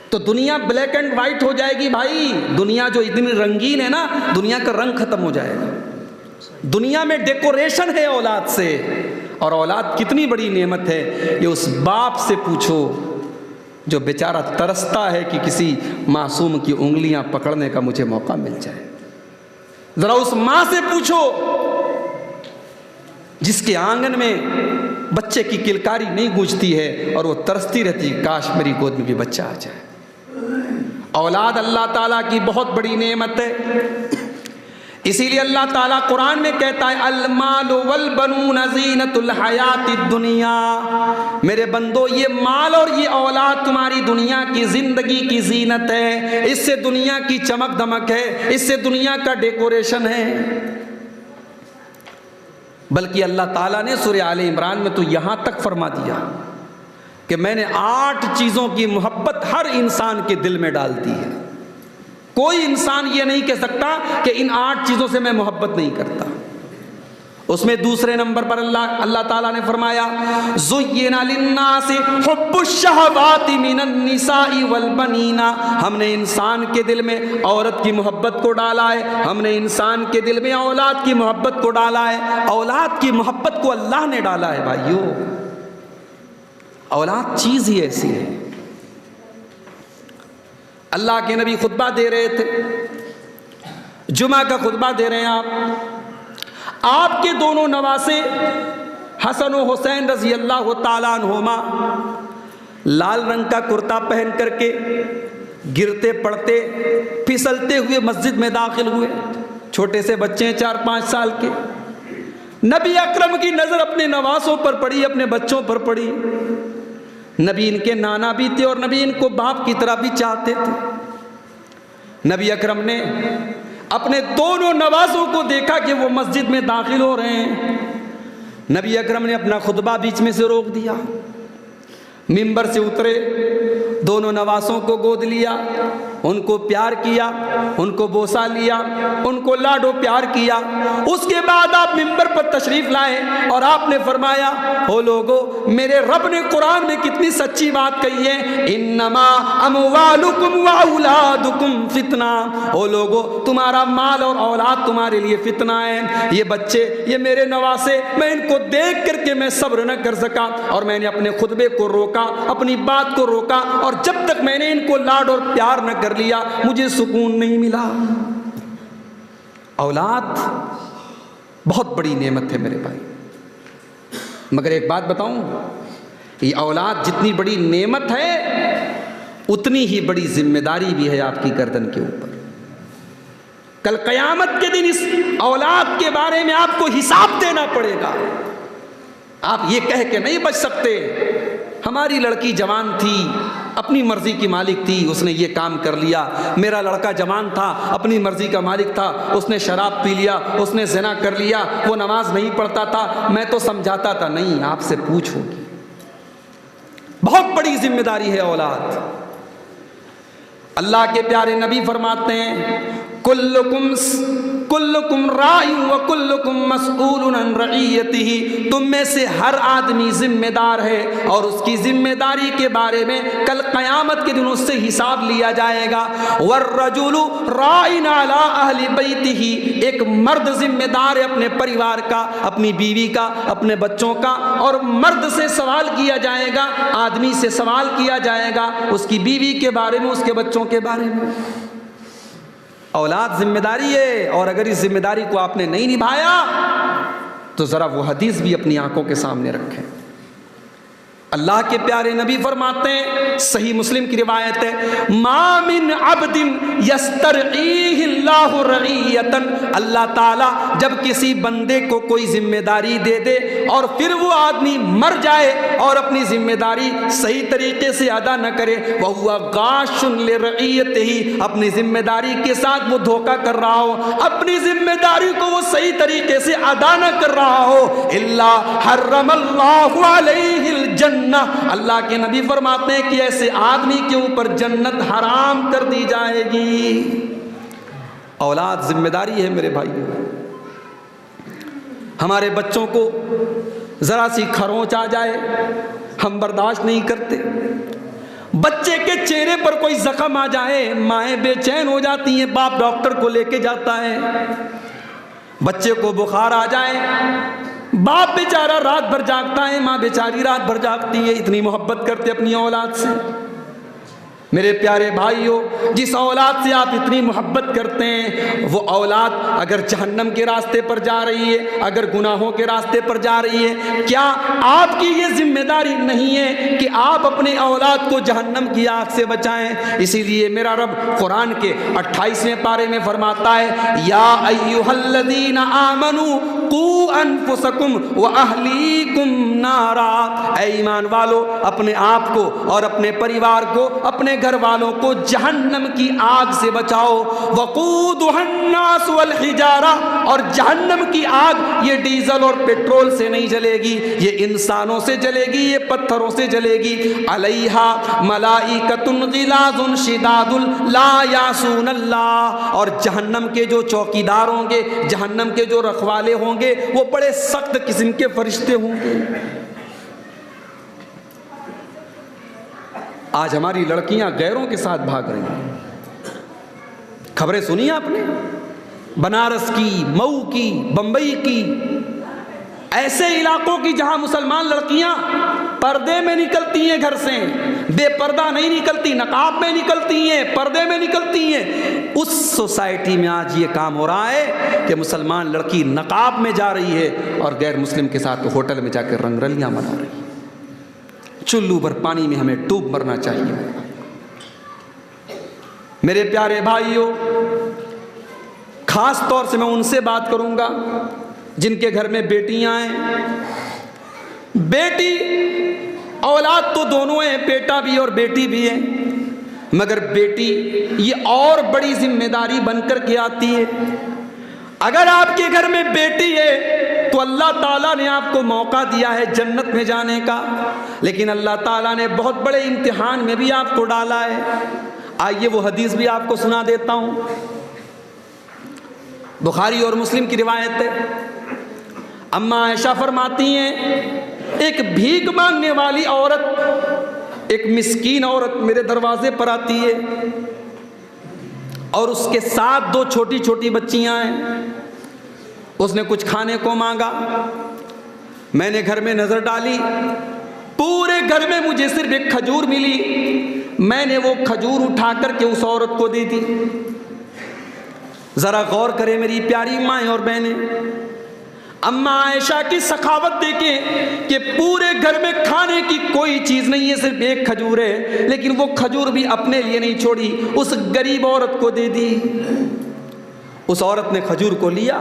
تو دنیا بلیک اینڈ وائٹ ہو جائے گی بھائی۔ دنیا جو اتنی رنگین ہے نا، دنیا کا رنگ ختم ہو جائے گا۔ دنیا میں ڈیکوریشن ہے اولاد سے، اور اولاد کتنی بڑی نعمت ہے، یہ اس باپ سے پوچھو جو بیچارہ ترستا ہے کہ کسی معصوم کی انگلیاں پکڑنے کا مجھے موقع مل جائے۔ ذرا اس ماں سے پوچھو جس کے آنگن میں بچے کی کلکاری نہیں گونجتی ہے اور وہ ترستی رہتی ہے کاش میری گود میں بھی بچہ آ جائے۔ اولاد اللہ تعالیٰ کی بہت بڑی نعمت ہے، اسی لیے اللہ تعالیٰ قرآن میں کہتا ہے المال والبنون زینت الحیات الدنیا، میرے بندو یہ مال اور یہ اولاد تمہاری دنیا کی زندگی کی زینت ہے، اس سے دنیا کی چمک دمک ہے، اس سے دنیا کا ڈیکوریشن ہے۔ بلکہ اللہ تعالیٰ نے سورہ آل عمران میں تو یہاں تک فرما دیا کہ میں نے 8 چیزوں کی محبت ہر انسان کے دل میں ڈال دی ہے۔ کوئی انسان یہ نہیں کہہ سکتا کہ ان 8 چیزوں سے میں محبت نہیں کرتا۔ اس میں دوسرے نمبر پر اللہ تعالیٰ نے فرمایا زُيِّنَ لِلنَّاسِ حُبُّ الشَّهَوَاتِ مِنَ النِّسَاءِ وَالْبَنِينَ، ہم نے انسان کے دل میں عورت کی محبت کو ڈالا ہے، ہم نے انسان کے دل میں اولاد کی محبت کو ڈالا ہے۔ اولاد کی محبت کو اللہ نے ڈالا ہے بھائیو، اولاد چیز ہی ایسی ہے۔ اللہ کے نبی خطبہ دے رہے تھے، جمعہ کا خطبہ دے رہے ہیں آپ کے دونوں نواسے حسن و حسین رضی اللہ تعالیٰ عنہما لال رنگ کا کرتا پہن کر کے گرتے پڑتے پھسلتے ہوئے مسجد میں داخل ہوئے، چھوٹے سے بچے 4-5 سال کے۔ نبی اکرم کی نظر اپنے نواسوں پر پڑی، اپنے بچوں پر پڑی۔ نبی ان کے نانا بھی تھے اور نبی ان کو باپ کی طرح بھی چاہتے تھے۔ نبی اکرم نے اپنے دونوں نواسوں کو دیکھا کہ وہ مسجد میں داخل ہو رہے ہیں، نبی اکرم نے اپنا خطبہ بیچ میں سے روک دیا، منبر سے اترے، دونوں نواسوں کو گود لیا، ان کو پیار کیا، ان کو بوسہ لیا، ان کو لاڈو پیار کیا۔ اس کے بعد آپ منبر پر تشریف لائے اور آپ نے فرمایا او لوگو، میرے رب نے قرآن میں کتنی سچی بات کہی ہے، انما اموالکم واولادکم فتنہ، او لوگو تمہارا مال اور اولاد تمہارے لیے فتنہ ہے۔ یہ بچے، یہ میرے نواسے، میں ان کو دیکھ کر کے میں صبر نہ کر سکا اور میں نے اپنے خطبے کو روکا، اپنی بات کو روکا، اور جب تک میں نے ان کو لاڈ اور پیار نہ کر لیا مجھے سکون نہیں ملا۔ اولاد بہت بڑی نعمت ہے میرے بھائی، مگر ایک بات بتاؤں، یہ اولاد جتنی بڑی نعمت ہے اتنی ہی بڑی ذمہ داری بھی ہے آپ کی گردن کے اوپر۔ کل قیامت کے دن اس اولاد کے بارے میں آپ کو حساب دینا پڑے گا۔ آپ یہ کہہ کے نہیں بچ سکتے ہماری لڑکی جوان تھی، اپنی مرضی کی مالک تھی، اس نے یہ کام کر لیا، میرا لڑکا جوان تھا، اپنی مرضی کا مالک تھا، اس نے شراب پی لیا، اس نے زنا کر لیا، وہ نماز نہیں پڑھتا تھا، میں تو سمجھاتا تھا۔ نہیں، آپ سے پوچھو گی، بہت بڑی ذمہ داری ہے اولاد۔ اللہ کے پیارے نبی فرماتے ہیں کلکم رائی وکلکم مسئول عن رعیتہ، تم میں سے ہر آدمی ذمہ دار ہے اور اس کی ذمہ داری کے بارے میں کل قیامت کے دن اس سے حساب لیا جائے گا۔ والرجل رائی علی اہل بیتہ، ایک مرد ذمہ دار ہے اپنے پریوار کا، اپنی بیوی کا، اپنے بچوں کا، اور مرد سے سوال کیا جائے گا، آدمی سے سوال کیا جائے گا اس کی بیوی کے بارے میں، اس کے بچوں کے بارے میں۔ اولاد ذمہ داری ہے، اور اگر اس ذمہ داری کو آپ نے نہیں نبھایا تو ذرا وہ حدیث بھی اپنی آنکھوں کے سامنے رکھیں۔ اللہ کے پیارے نبی فرماتے ہیں، صحیح مسلم کی روایت ہے، ما من عبد یسترعیہ اللہ رعیۃ، اللہ تعالیٰ جب کسی بندے کو کوئی ذمہ داری دے دے اور پھر وہ آدمی مر جائے اور اپنی ذمہ داری صحیح طریقے سے ادا نہ کرے، وہو غاش لرعیتہ، اپنی ذمہ داری کے ساتھ وہ دھوکہ کر رہا ہو، اپنی ذمہ داری کو وہ صحیح طریقے سے ادا نہ کر رہا ہو، الا حرم اللہ علیہ الجنہ، اللہ کے نبی فرماتے ہیں کہ ایسے آدمی کے اوپر جنت حرام کر دی جائے گی۔ اولاد ذمہ داری ہے میرے بھائی۔ ہمارے بچوں کو ذرا سی کھروچ آ جائے ہم برداشت نہیں کرتے، بچے کے چہرے پر کوئی زخم آ جائے مائیں بے چین ہو جاتی ہیں، باپ ڈاکٹر کو لے کے جاتا ہے، بچے کو بخار آ جائے باپ بیچارہ رات بھر جاگتا ہے، ماں بیچاری رات بھر جاگتی ہے، اتنی محبت کرتے اپنی اولاد سے۔ میرے پیارے بھائیوں، جس اولاد سے آپ اتنی محبت کرتے ہیں وہ اولاد اگر جہنم کے راستے پر جا رہی ہے، اگر گناہوں کے راستے پر جا رہی ہے، کیا آپ کی یہ ذمہ داری نہیں ہے کہ آپ اپنے اولاد کو جہنم کی آگ سے بچائیں؟ اسی لیے میرا رب قرآن کے 28ویں پارے میں فرماتا ہے، یا ایھا الذین آمنوا قوا انفسکم واہلیکم نارا، اے ایمان والو اپنے آپ کو اور اپنے پریوار کو، اپنے گھر والوں کو جہنم کی آگ سے بچاؤ۔ وقودھا الناس والحجارہ، اور جہنم کی آگ یہ ڈیزل اور پیٹرول سے نہیں جلے گی، یہ انسانوں سے جلے گی، یہ پتھروں سے جلے گی۔ علیہا ملائکۃ غلاظ شداد لا یعصون اللہ، اور جہنم کے جو چوکیدار ہوں گے، جہنم کے جو رکھوالے ہوں گے، وہ بڑے سخت قسم کے فرشتے ہوں گے۔ آج ہماری لڑکیاں غیروں کے ساتھ بھاگ رہی ہیں، خبریں سنی آپ نے؟ بنارس کی، مئو کی، بمبئی کی، ایسے علاقوں کی جہاں مسلمان لڑکیاں پردے میں نکلتی ہیں، گھر سے بے پردہ نہیں نکلتی، نقاب میں نکلتی ہیں، پردے میں نکلتی ہیں۔ اس سوسائٹی میں آج یہ کام ہو رہا ہے کہ مسلمان لڑکی نقاب میں جا رہی ہے اور غیر مسلم کے ساتھ ہوٹل میں جا کے رنگ رلیاں منا رہی ہے۔ چلو بھر پانی میں ہمیں ڈوب مرنا چاہیے۔ میرے پیارے بھائیوں، خاص طور سے میں ان سے بات کروں گا جن کے گھر میں بیٹیاں ہیں۔ بیٹی اولاد تو دونوں ہیں، بیٹا بھی اور بیٹی بھی ہے، مگر بیٹی یہ اور بڑی ذمہ داری بن کر کے آتی ہے۔ اگر آپ کے گھر میں بیٹی ہے تو اللہ تعالیٰ نے آپ کو موقع دیا ہے جنت میں جانے کا، لیکن اللہ تعالیٰ نے بہت بڑے امتحان میں بھی آپ کو ڈالا ہے۔ آئیے وہ حدیث بھی آپ کو سنا دیتا ہوں، بخاری اور مسلم کی روایت ہے۔ اماں عائشہ فرماتی ہیں، ایک بھیک مانگنے والی عورت، ایک مسکین عورت میرے دروازے پر آتی ہے اور اس کے ساتھ 2 چھوٹی چھوٹی بچیاں ہیں۔ اس نے کچھ کھانے کو مانگا، میں نے گھر میں نظر ڈالی، پورے گھر میں مجھے صرف ایک کھجور ملی، میں نے وہ کھجور اٹھا کر کے اس عورت کو دے دی۔ ذرا غور کریں میری پیاری مائیں اور بہنیں، اماں عائشہ کی سخاوت دیکھیں کہ پورے گھر میں کھانے کی کوئی چیز نہیں ہے، صرف ایک کھجور ہے، لیکن وہ کھجور بھی اپنے لیے نہیں چھوڑی، اس غریب عورت کو دے دی۔ اس عورت نے کھجور کو لیا۔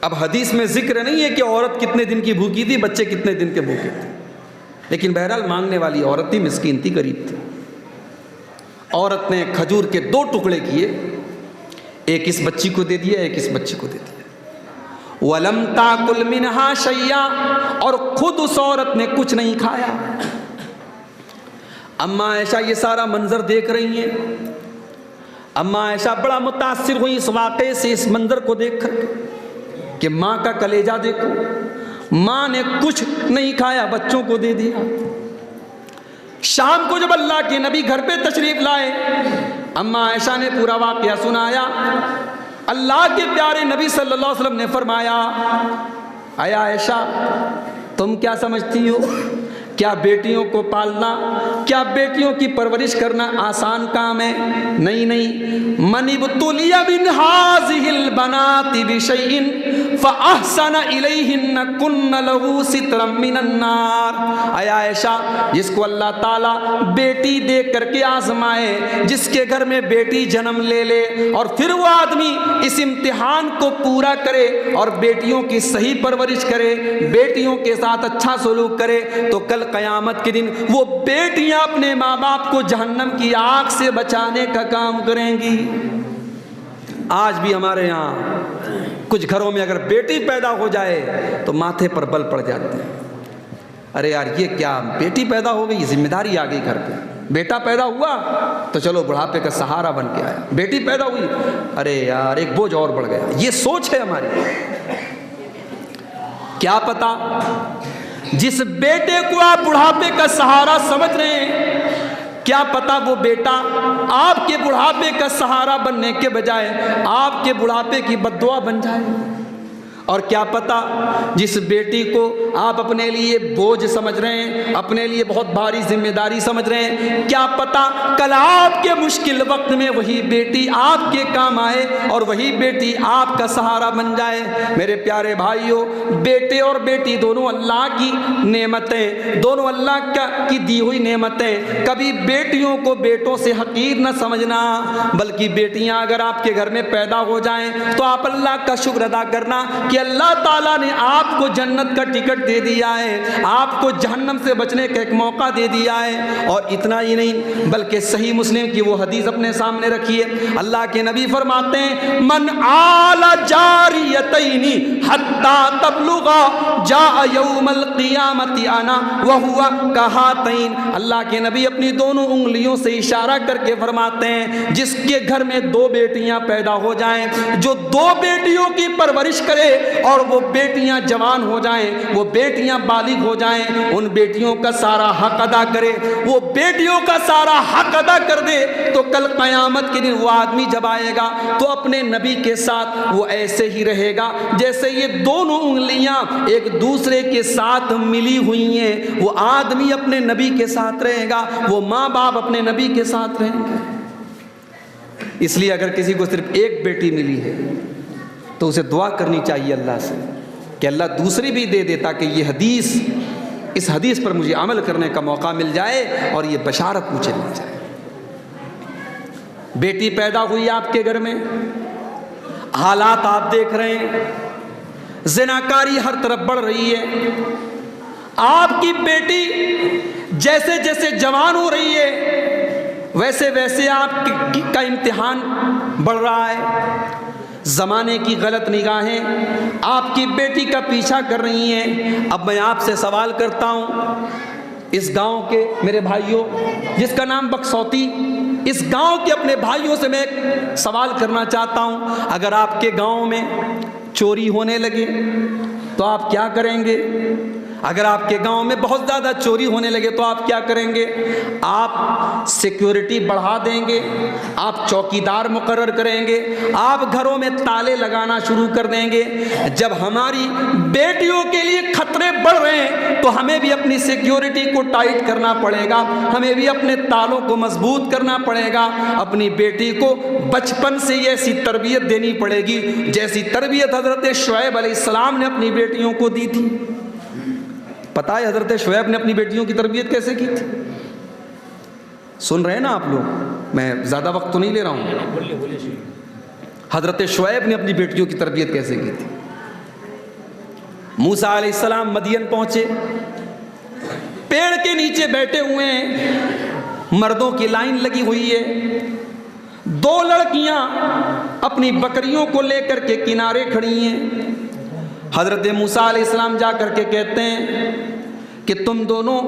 اب حدیث میں ذکر نہیں ہے کہ عورت کتنے دن کی بھوکی تھی، بچے کتنے دن کے بھوکے تھے، لیکن بہرحال مانگنے والی عورت تھی، مسکین تھی، غریب تھی۔ عورت نے کھجور کے 2 ٹکڑے کیے، ایک اس بچی کو دے دیا، ایک اس بچی کو دے دیا۔ وَلَمْ تَأْكُلْ مِنْهَا شَيْئًا، اور خود اس عورت نے کچھ نہیں کھایا۔ اماں عائشہ یہ سارا منظر دیکھ رہی ہیں۔ اماں عائشہ بڑا متاثر ہوئی اس واقعے سے، اس منظر کو دیکھ کر کہ ماں کا کلیجہ دیکھو، ماں نے کچھ نہیں کھایا، بچوں کو دے دیا۔ شام کو جب اللہ کے نبی گھر پہ تشریف لائے، اماں عائشہ نے پورا واقعہ سنایا۔ اللہ کے پیارے نبی صلی اللہ علیہ وسلم نے فرمایا، اے عائشہ تم کیا سمجھتی ہو؟ کیا بیٹیوں کو پالنا، کیا بیٹیوں کی پرورش کرنا آسان کام ہے؟ نہیں نہیں، من ابتلی من هذه البنات بشيء فاحسن الیہن کن له سترا من النار۔ اے عائشہ، جس کو اللہ تعالیٰ بیٹی دے کر کے آزمائے، جس کے گھر میں بیٹی جنم لے لے اور پھر وہ آدمی اس امتحان کو پورا کرے اور بیٹیوں کی صحیح پرورش کرے، بیٹیوں کے ساتھ اچھا سلوک کرے، تو کل قیامت کے دن وہ بیٹیاں اپنے ماں باپ کو جہنم کی آگ سے بچانے کا کام کریں گی۔ آج بھی ہمارے یہاں کچھ گھروں میں اگر بیٹی پیدا ہو جائے تو ماتھے پر بل پڑ جاتے ہیں، ارے یار یہ کیا، بیٹی پیدا ہو گئی، ذمہ داری آ گئی گھر پہ۔ بیٹا پیدا ہوا تو چلو بڑھاپے کا سہارا بن کے آیا، بیٹی پیدا ہوئی ارے یار ایک بوجھ اور بڑھ گیا۔ یہ سوچ ہے ہماری۔ کیا پتا جس بیٹے کو آپ بڑھاپے کا سہارا سمجھ رہے ہیں، کیا پتا وہ بیٹا آپ کے بڑھاپے کا سہارا بننے کے بجائے آپ کے بڑھاپے کی بد دعا بن جائے۔ اور کیا پتہ جس بیٹی کو آپ اپنے لیے بوجھ سمجھ رہے ہیں، اپنے لیے بہت بھاری ذمہ داری سمجھ رہے ہیں، کیا پتہ کل آپ کے مشکل وقت میں وہی بیٹی آپ کے کام آئے اور وہی بیٹی آپ کا سہارا بن جائے۔ میرے پیارے بھائیوں، بیٹے اور بیٹی دونوں اللہ کی نعمتیں، دونوں اللہ کی دی ہوئی نعمتیں۔ کبھی بیٹیوں کو بیٹوں سے حقیر نہ سمجھنا، بلکہ بیٹیاں اگر آپ کے گھر میں پیدا ہو جائیں تو آپ اللہ کا شکر ادا کرنا کہ اللہ تعالیٰ نے آپ کو جنت کا ٹکٹ دے دیا ہے، آپ کو جہنم سے بچنے کا ایک موقع دے دیا ہے۔ اور اتنا ہی نہیں بلکہ صحیح مسلم کی وہ حدیث اپنے سامنے رکھیے، اللہ کے نبی فرماتے ہیں من آل جاریتین حتی تبلغا جاء یوم القیامت انا وہو کہاتین۔ اللہ کے نبی اپنی دونوں انگلیوں سے اشارہ کر کے فرماتے ہیں جس کے گھر میں دو بیٹیاں پیدا ہو جائیں، جو دو بیٹیوں کی پرورش کرے اور وہ بیٹیاں جوان ہو جائیں، وہ بیٹیاں بالغ ہو جائیں، ان بیٹیوں کا سارا حق ادا کرے، وہ بیٹیوں کا سارا حق ادا کر دے، تو کل قیامت کے دن وہ آدمی جب آئے گا تو اپنے نبی کے ساتھ وہ ایسے ہی رہے گا جیسے یہ دونوں انگلیاں ایک دوسرے کے ساتھ ملی ہوئی ہیں۔ وہ آدمی اپنے نبی کے ساتھ رہے گا، وہ ماں باپ اپنے نبی کے ساتھ رہیں گے۔ اس لیے اگر کسی کو صرف ایک بیٹی ملی ہے تو اسے دعا کرنی چاہیے اللہ سے کہ اللہ دوسری بھی دے دے تاکہ یہ حدیث، اس حدیث پر مجھے عمل کرنے کا موقع مل جائے اور یہ بشارت مجھے مل جائے۔ بیٹی پیدا ہوئی آپ کے گھر میں، حالات آپ دیکھ رہے ہیں، زناکاری ہر طرف بڑھ رہی ہے، آپ کی بیٹی جیسے جیسے جوان ہو رہی ہے ویسے ویسے آپ کا امتحان بڑھ رہا ہے، زمانے کی غلط نگاہیں آپ کی بیٹی کا پیچھا کر رہی ہیں۔ اب میں آپ سے سوال کرتا ہوں، اس گاؤں کے میرے بھائیوں جس کا نام بکسوتی، اس گاؤں کے اپنے بھائیوں سے میں ایک سوال کرنا چاہتا ہوں، اگر آپ کے گاؤں میں چوری ہونے لگے تو آپ کیا کریں گے؟ اگر آپ کے گاؤں میں بہت زیادہ چوری ہونے لگے تو آپ کیا کریں گے؟ آپ سیکیورٹی بڑھا دیں گے، آپ چوکیدار مقرر کریں گے، آپ گھروں میں تالے لگانا شروع کر دیں گے۔ جب ہماری بیٹیوں کے لیے خطرے بڑھ رہے ہیں تو ہمیں بھی اپنی سیکیورٹی کو ٹائٹ کرنا پڑے گا، ہمیں بھی اپنے تالوں کو مضبوط کرنا پڑے گا، اپنی بیٹی کو بچپن سے یہ ایسی تربیت دینی پڑے گی جیسی تربیت حضرت شعیب علیہ السلام نے اپنی بیٹیوں کو دی تھی۔ پتہ ہے حضرت شعیب نے اپنی بیٹیوں کی تربیت کیسے کی تھی؟ سن رہے ہیں نا آپ لوگ، میں زیادہ وقت تو نہیں لے رہا ہوں۔ حضرت شعیب نے اپنی بیٹیوں کی تربیت کیسے کی تھی؟ موسیٰ علیہ السلام مدین پہنچے، پیڑ کے نیچے بیٹھے ہوئے ہیں، مردوں کی لائن لگی ہوئی ہے، دو لڑکیاں اپنی بکریوں کو لے کر کے کنارے کھڑی ہیں۔ حضرت موسیٰ علیہ السلام جا کر کے کہتے ہیں کہ تم دونوں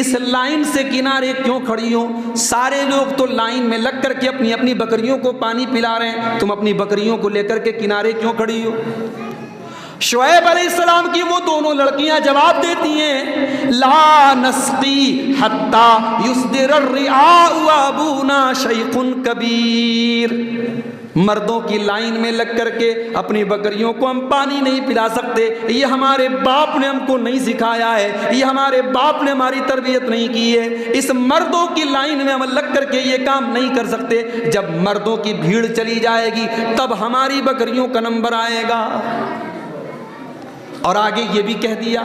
اس لائن سے کنارے کیوں کھڑی ہو؟ سارے لوگ تو لائن میں لگ کر کے اپنی اپنی بکریوں کو پانی پلا رہے ہیں، تم اپنی بکریوں کو لے کر کے کنارے کیوں کھڑی ہو؟ شعیب علیہ السلام کی وہ دونوں لڑکیاں جواب دیتی ہیں لا نسقی حتی یصدر الرعاء وابونا شیخ کبیر۔ مردوں کی لائن میں لگ کر کے اپنی بکریوں کو ہم پانی نہیں پلا سکتے، یہ ہمارے باپ نے ہم کو نہیں سکھایا ہے، یہ ہمارے باپ نے ہماری تربیت نہیں کی ہے، اس مردوں کی لائن میں ہم لگ کر کے یہ کام نہیں کر سکتے۔ جب مردوں کی بھیڑ چلی جائے گی تب ہماری بکریوں کا نمبر آئے گا۔ اور آگے یہ بھی کہہ دیا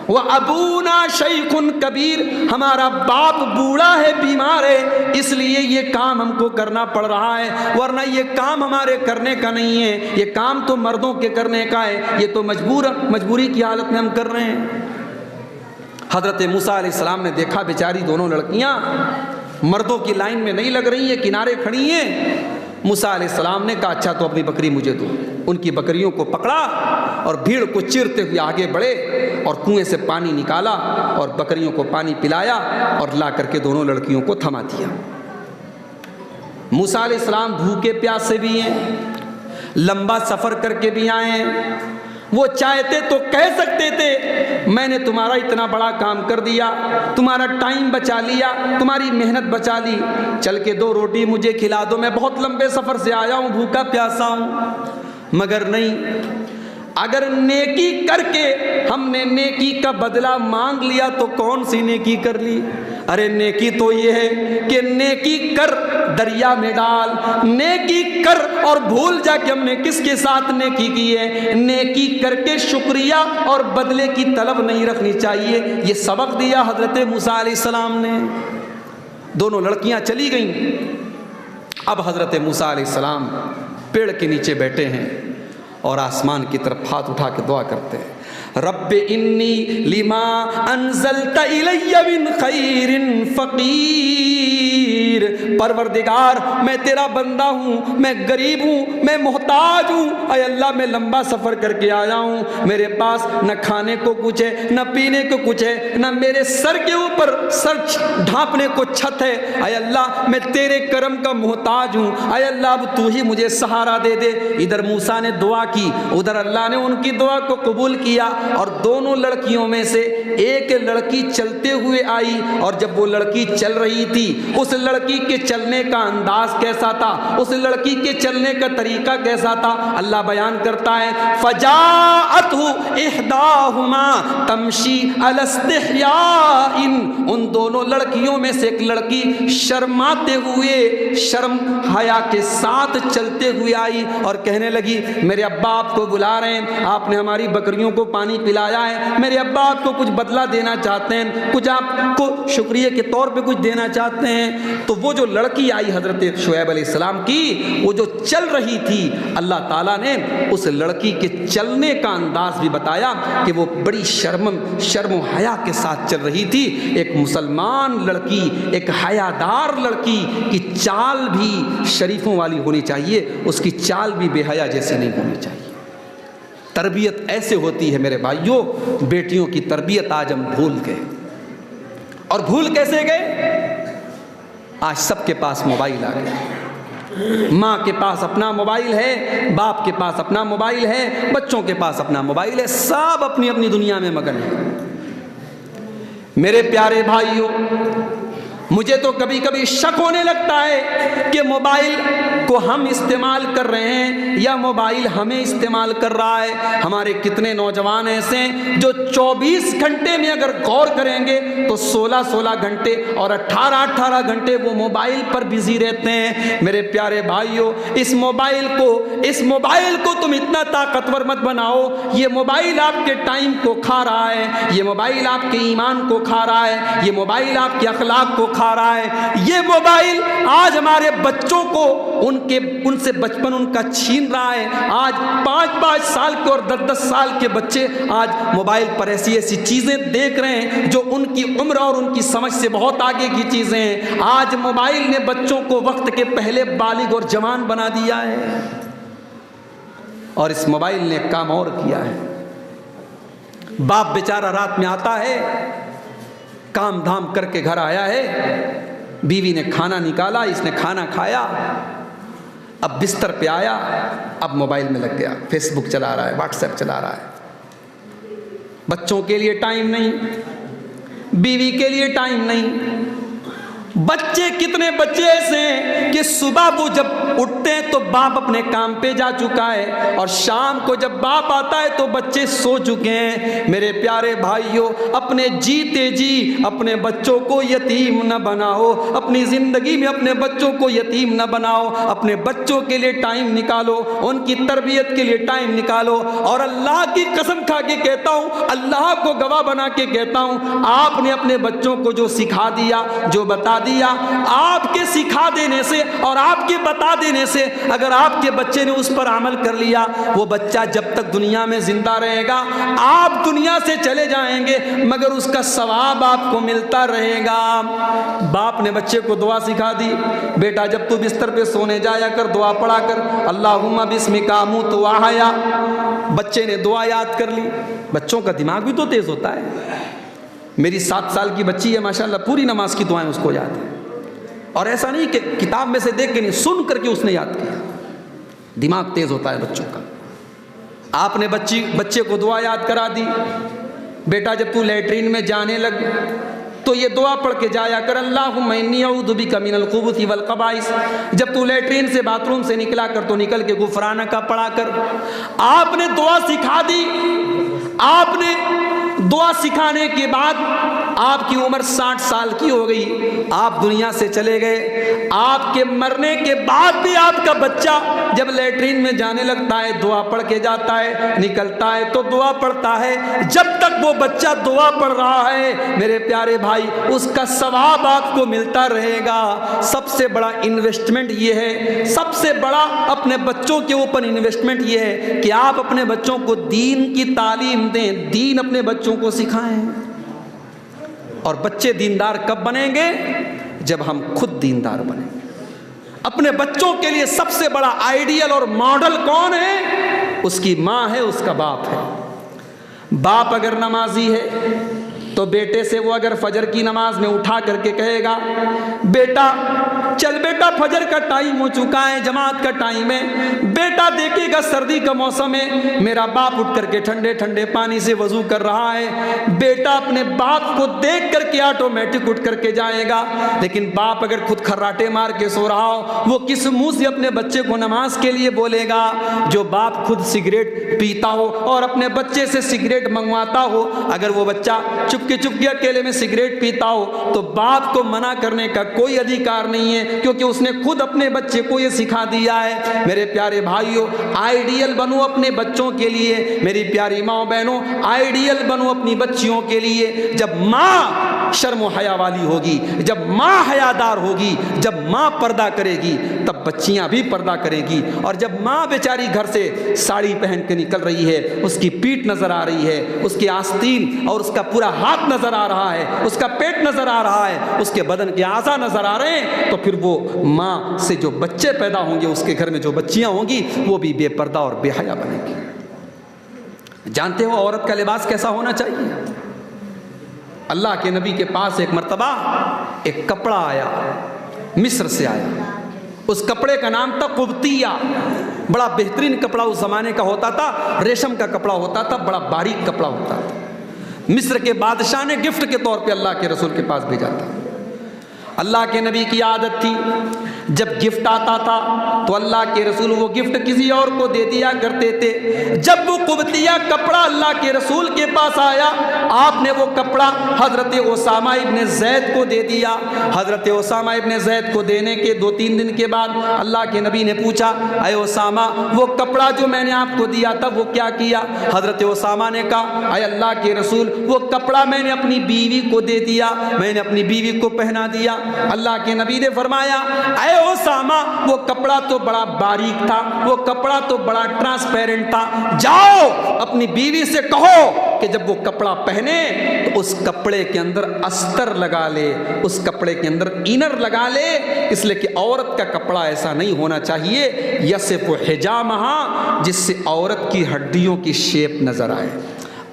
وَأَبُونَا شَيْخٌ كَبِيرٌ، ہمارا باپ بوڑھا ہے، بیمار ہے، اس لیے یہ کام ہم کو کرنا پڑ رہا ہے، ورنہ یہ کام ہمارے کرنے کا نہیں ہے، یہ کام تو مردوں کے کرنے کا ہے، یہ تو مجبوری کی حالت میں ہم کر رہے ہیں۔ حضرت موسیٰ علیہ السلام نے دیکھا بیچاری دونوں لڑکیاں مردوں کی لائن میں نہیں لگ رہی ہیں، کنارے کھڑی ہیں۔ موسیٰ علیہ السلام نے کہا اچھا تو اپنی بکری مجھے دو۔ ان کی بکریوں کو پکڑا اور بھیڑ کو چیرتے ہوئے آگے بڑھے اور کنویں سے پانی نکالا اور بکریوں کو پانی پلایا اور لا کر کے دونوں لڑکیوں کو تھما دیا۔ موسیٰ علیہ السلام بھوکے پیاسے بھی ہیں، لمبا سفر کر کے بھی آئے ہیں، وہ چاہتے تو کہہ سکتے تھے میں نے تمہارا اتنا بڑا کام کر دیا، تمہارا ٹائم بچا لیا، تمہاری محنت بچا لی، چل کے 2 روٹی مجھے کھلا دو، میں بہت لمبے سفر سے آیا ہوں، بھوکا پیاسا ہوں، مگر نہیں۔ اگر نیکی کر کے ہم نے نیکی کا بدلہ مانگ لیا تو کون سی نیکی کر لی؟ ارے نیکی تو یہ ہے کہ نیکی کر دریا میں ڈال، نیکی کر اور بھول جا کہ ہم نے کس کے ساتھ نیکی کی ہے۔ نیکی کر کے شکریہ اور بدلے کی طلب نہیں رکھنی چاہیے۔ یہ سبق دیا حضرت موسیٰ علیہ السلام نے۔ دونوں لڑکیاں چلی گئیں۔ اب حضرت موسیٰ علیہ السلام پیڑ کے نیچے بیٹھے ہیں اور آسمان کی طرف ہاتھ اٹھا کے دعا کرتے ہیں، رب انی لما انزلت الی من خیر فقیر، پروردگار میں تیرا بندہ ہوں، میں غریب ہوں، میں محتاج ہوں، اے اللہ میں لمبا سفر کر کے آیا ہوں، میرے پاس نہ کھانے کو کچھ ہے، نہ پینے کو کچھ ہے، نہ میرے سر کے اوپر سر ڈھانپنے کو چھت ہے، اے اللہ میں تیرے کرم کا محتاج ہوں، اے اللہ اب تو ہی مجھے سہارا دے دے۔ ادھر موسیٰ نے دعا کی، ادھر اللہ نے ان کی دعا کو قبول کیا، اور دونوں لڑکیوں میں سے ایک لڑکی چلتے ہوئے آئی، اور جب وہ لڑکی چل رہی تھی اس لڑکی کے چلنے کا انداز کیسا تھا، اس لڑکی کے چلنے کا طریقہ کیسا تھا، اللہ بیان کرتا ہے فَجَاءَتْهُ إِحْدَاهُمَا تَمْشِي عَلَى اسْتِحْيَاءٍ، ان دونوں لڑکیوں میں سے ایک لڑکی شرماتے ہوئے، شرم حیا کے ساتھ چلتے ہوئے آئی اور کہنے لگی میرے ابا آپ کو بلا رہے ہیں، آپ نے ہماری بکریوں کو پانی پلایا ہے، میرے ابا آپ کو کچھ بدلہ دینا چاہتے ہیں، کچھ آپ کو شکریہ کے طور پہ کچھ دینا چاہتے ہیں۔ تو وہ جو لڑکی آئی حضرت شعیب علیہ السلام کی، وہ جو چل رہی تھی، اللہ تعالیٰ نے اس لڑکی کے چلنے کا انداز بھی بتایا کہ وہ بڑی شرم و حیا کے ساتھ چل رہی تھی۔ ایک مسلمان لڑکی، ایک حیادار لڑکی کی چال بھی شریفوں والی ہونی چاہیے، اس کی چال بھی بے حیا جیسی نہیں ہونی چاہیے۔ تربیت ایسے ہوتی ہے میرے بھائیوں، بیٹیوں کی تربیت آج ہم بھول گئے۔ اور بھول کیسے گئے؟ آج سب کے پاس موبائل آ گیا، ماں کے پاس اپنا موبائل ہے، باپ کے پاس اپنا موبائل ہے، بچوں کے پاس اپنا موبائل ہے، سب اپنی اپنی دنیا میں مگن ہیں۔ میرے پیارے بھائیوں، مجھے تو کبھی کبھی شک ہونے لگتا ہے کہ موبائل کو ہم استعمال کر رہے ہیں یا موبائل ہمیں استعمال کر رہا ہے۔ ہمارے کتنے نوجوان ایسے ہیں جو 24 گھنٹے میں اگر غور کریں گے تو 16 گھنٹے اور 18 گھنٹے وہ موبائل پر بزی رہتے ہیں۔ میرے پیارے بھائیوں، اس موبائل کو تم اتنا طاقتور مت بناؤ۔ یہ موبائل آپ کے ٹائم کو کھا رہا ہے، یہ موبائل آپ کے ایمان کو کھا رہا ہے، یہ موبائل آپ کے اخلاق کو کھا رہا ہے۔ یہ موبائل آج ہمارے بچوں کو ان سے بچپن ان کا چھین رہا ہے۔ آج 5 سال کے اور 10 سال کے بچے آج موبائل پر ایسی چیزیں دیکھ رہے ہیں جو ان کی عمر اور ان کی سمجھ سے بہت آگے کی چیزیں ہیں۔ آج موبائل نے بچوں کو وقت کے پہلے بالغ اور جوان بنا دیا ہے، اور اس موبائل نے کام اور کیا ہے۔ باپ بیچارہ رات میں آتا ہے، کام دھام کر کے گھر آیا ہے، بیوی نے کھانا نکالا، اس نے کھانا کھایا، اب بستر پہ آیا، اب موبائل میں لگ گیا، فیس بک چلا رہا ہے، واٹس ایپ چلا رہا ہے۔ بچوں کے لیے ٹائم نہیں، بیوی کے لیے ٹائم نہیں۔ بچے کتنے بچے ایسے ہیں کہ صبح وہ جب اٹھتے ہیں تو باپ اپنے کام پہ جا چکا ہے، اور شام کو جب باپ آتا ہے تو بچے سو چکے ہیں۔ میرے پیارے بھائیوں، اپنے جیتے جی اپنے بچوں کو یتیم نہ بناؤ، اپنی زندگی میں اپنے بچوں کو یتیم نہ بناؤ، اپنے بچوں کے لیے ٹائم نکالو، ان کی تربیت کے لیے ٹائم نکالو۔ اور اللہ کی قسم کھا کے کہتا ہوں، اللہ کو گواہ بنا کے کہتا ہوں، آپ نے اپنے بچوں کو جو سکھا دیا، جو بتا دیا، آپ کے سکھا دینے سے اور آپ کے بتا دینے سے اگر آپ کے بچے نے اس پر عمل کر لیا، وہ بچہ جب تک دنیا میں زندہ رہے گا، آپ دنیا سے چلے جائیں گے مگر اس کا ثواب آپ کو ملتا رہے گا۔ باپ نے بچے کو دعا سکھا دی، بیٹا جب تو بستر پہ سونے جایا کر دعا پڑھا کر، اللہم بسمک آموت واحیا۔ بچے نے دعا یاد کر لی۔ بچوں کا دماغ بھی تو تیز ہوتا ہے۔ میری 7 سال کی بچی ہے، ماشاءاللہ پوری نماز کی دعائیں اس کو یاد ہیں، اور ایسا نہیں کہ کتاب میں سے دیکھ کے نہیں، سن کر کے اس نے یاد کیا۔ دماغ تیز ہوتا ہے بچوں کا۔ آپ نے بچے کو دعا یاد کرا دی، بیٹا جب تو لیٹرین میں جانے لگ تو یہ دعا پڑھ کے جایا کر، اللہم انی اعوذ بک من الخبث والخبائث۔ جب تو لیٹرین سے باتھ روم سے نکلا کر تو نکل کے غفرانک کا پڑھا کر۔ آپ نے دعا سکھا دی۔ آپ نے دعا سکھانے کے بعد آپ کی عمر 60 سال کی ہو گئی، آپ دنیا سے چلے گئے۔ آپ کے مرنے کے بعد بھی آپ کا بچہ جب لیٹرین میں جانے لگتا ہے دعا پڑھ کے جاتا ہے، نکلتا ہے تو دعا پڑھتا ہے۔ جب تک وہ بچہ دعا پڑھ رہا ہے میرے پیارے بھائی، اس کا ثواب آپ کو ملتا رہے گا۔ سب سے بڑا انویسٹمنٹ یہ ہے، سب سے بڑا اپنے بچوں کے اوپر انویسٹمنٹ یہ ہے کہ آپ اپنے بچوں کو دین کی تعلیم دیں، دین اپنے بچوں کو سکھائیں۔ اور بچے دیندار کب بنیں گے؟ جب ہم خود دیندار بنیں گے۔ اپنے بچوں کے لیے سب سے بڑا آئیڈیل اور ماڈل کون ہے؟ اس کی ماں ہے، اس کا باپ ہے۔ باپ اگر نمازی ہے تو بیٹے سے وہ اگر فجر کی نماز میں اٹھا کر کے کہے گا، بیٹا چل بیٹا فجر کا ٹائم ہو چکا ہے، جماعت کا ٹائم ہے۔ بیٹا دیکھے گا سردی کا موسم ہے، میرا باپ اٹھ کر کے ٹھنڈے ٹھنڈے پانی سے وضو کر رہا ہے۔ بیٹا اپنے باپ کو دیکھ کر کے آٹومیٹک اٹھ کر کے جائے گا۔ لیکن باپ اگر خود کھراٹے مار کے سو رہا ہو، وہ کس منہ سے اپنے بچے کو نماز کے لیے بولے گا؟ جو باپ خود سگریٹ پیتا ہو اور اپنے بچے سے سگریٹ منگواتا ہو، اگر وہ بچہ چپ کے اکیلے میں سگریٹ پیتا ہو تو باپ کو منع کرنے کا کوئی ادھیکار نہیں ہے، کیونکہ اس نے خود اپنے بچے کو یہ سکھا دیا ہے۔ میرے پیارے بھائیوں، آئیڈیل بنو اپنے بچوں کے لیے۔ میری پیاری ماں بہنوں، آئیڈیل بنو اپنی بچیوں کے لیے۔ جب ماں شرم و حیا والی ہوگی، جب ماں حیادار ہوگی، جب ماں پردہ کرے گی، تب بچیاں بھی پردہ کرے گی۔ اور جب ماں بیچاری گھر سے ساڑی پہن کے نکل رہی ہے، اس کی پیٹھ نظر آ رہی ہے، اس کی آستین اور اس کا پورا ہاتھ نظر آ رہا ہے، اس کا پیٹ نظر آ رہا ہے، اس کے بدن کے اعضاء نظر آ رہے ہیں، تو پھر وہ ماں سے جو بچے پیدا ہوں گے، اس کے گھر میں جو بچیاں ہوں گی، وہ بھی بے پردہ اور بے حیا بنیں گی۔ جانتے ہو عورت کا لباس کیسا ہونا چاہیے؟ اللہ کے نبی کے پاس ایک مرتبہ ایک کپڑا آیا، مصر سے آیا۔ اس کپڑے کا نام تھا قبطیہ۔ بڑا بہترین کپڑا اس زمانے کا ہوتا تھا، ریشم کا کپڑا ہوتا تھا، بڑا باریک کپڑا ہوتا تھا۔ مصر کے بادشاہ نے گفٹ کے طور پہ اللہ کے رسول کے پاس بھیجا تھا۔ اللہ کے نبی کی عادت تھی، جب گفٹ آتا تھا تو اللہ کے رسول وہ گفٹ کسی اور کو دے دیا کرتے تھے۔ جب وہ قبطیہ کپڑا اللہ کے رسول کے پاس آیا، آپ نے وہ کپڑا حضرت اسامہ ابن زید کو دے دیا۔ حضرت اسامہ ابن زید کو دینے کے 2-3 دن کے بعد اللہ کے نبی نے پوچھا، اے اسامہ وہ کپڑا جو میں نے آپ کو دیا تھا وہ کیا کیا؟ حضرت اسامہ نے کہا، اے اللہ کے رسول وہ کپڑا میں نے اپنی بیوی کو دے دیا، میں نے اپنی بیوی کو پہنا دیا۔ اللہ کے نبی نے فرمایا، اے اسامہ وہ کپڑا تو بڑا باریک تھا، وہ کپڑا تو بڑا ٹرانسپیرنٹ تھا، جاؤ اپنی بیوی سے کہو کہ جب وہ کپڑا پہنے تو اس کپڑے کے اندر استر لگا لے، اس کپڑے کے اندر انر لگا لے، اس لیے کہ عورت کا کپڑا ایسا نہیں ہونا چاہیے یصف حجامہا، جس سے عورت کی ہڈیوں کی شیپ نظر آئے۔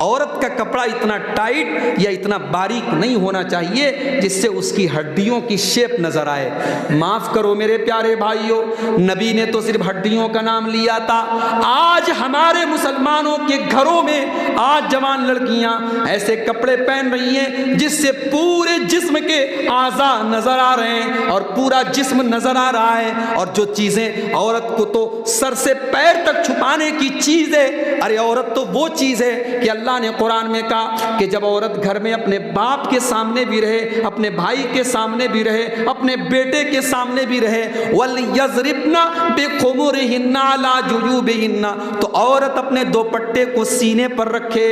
عورت کا کپڑا اتنا ٹائٹ یا اتنا باریک نہیں ہونا چاہیے جس سے اس کی ہڈیوں کی شیپ نظر آئے۔ معاف کرو میرے پیارے بھائیوں، نبی نے تو صرف ہڈیوں کا نام لیا تھا۔ آج ہمارے مسلمانوں کے گھروں میں آج جوان لڑکیاں ایسے کپڑے پہن رہی ہیں جس سے پورے جسم کے اعضاء نظر آ رہے ہیں اور پورا جسم نظر آ رہا ہے، اور جو چیزیں عورت کو تو سر سے پیر تک چھپانے کی چیز ہے، ارے عورت تو وہ چیز ہے کہ اللہ نے قرآن میں کہا کہ جب عورت گھر میں اپنے باپ کے سامنے بھی رہے، اپنے بھائی کے سامنے بھی رہے، اپنے بیٹے کے سامنے بھی رہے، وَلْيَضْرِبْنَ بِخُمُرِهِنَّ عَلَى جُيُوبِهِنَّ، تو عورت اپنے دوپٹے کو سینے پر رکھے۔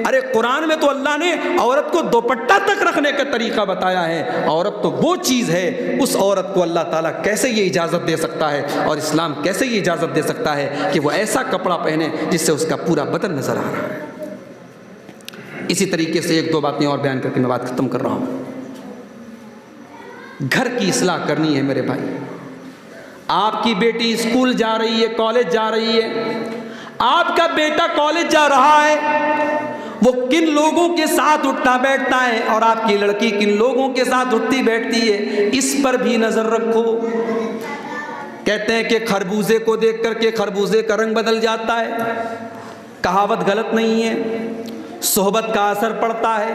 ارے قرآن میں تو اللہ نے عورت کو دوپٹہ تک رکھنے کا طریقہ بتایا ہے۔ عورت تو وہ چیز ہے، اس عورت کو اللہ تعالیٰ کیسے یہ اجازت دے سکتا ہے اور اسلام کیسے یہ اجازت دے سکتا ہے کہ وہ ایسا کپڑا پہنے جس سے اس کا پورا بدن نظر آ رہا ہے۔ اسی طریقے سے 1-2 باتیں اور بیان کر کے میں بات ختم کر رہا ہوں۔ گھر کی اصلاح کرنی ہے میرے بھائی۔ آپ کی بیٹی اسکول جا رہی ہے، کالج جا رہی ہے، آپ کا بیٹا کالج جا رہا ہے، وہ کن لوگوں کے ساتھ اٹھتا بیٹھتا ہے اور آپ کی لڑکی کن لوگوں کے ساتھ اٹھتی بیٹھتی ہے، اس پر بھی نظر رکھو۔ کہتے ہیں کہ خربوزے کو دیکھ کر کے خربوزے کا رنگ بدل جاتا ہے، کہاوت غلط نہیں ہے، صحبت کا اثر پڑتا ہے۔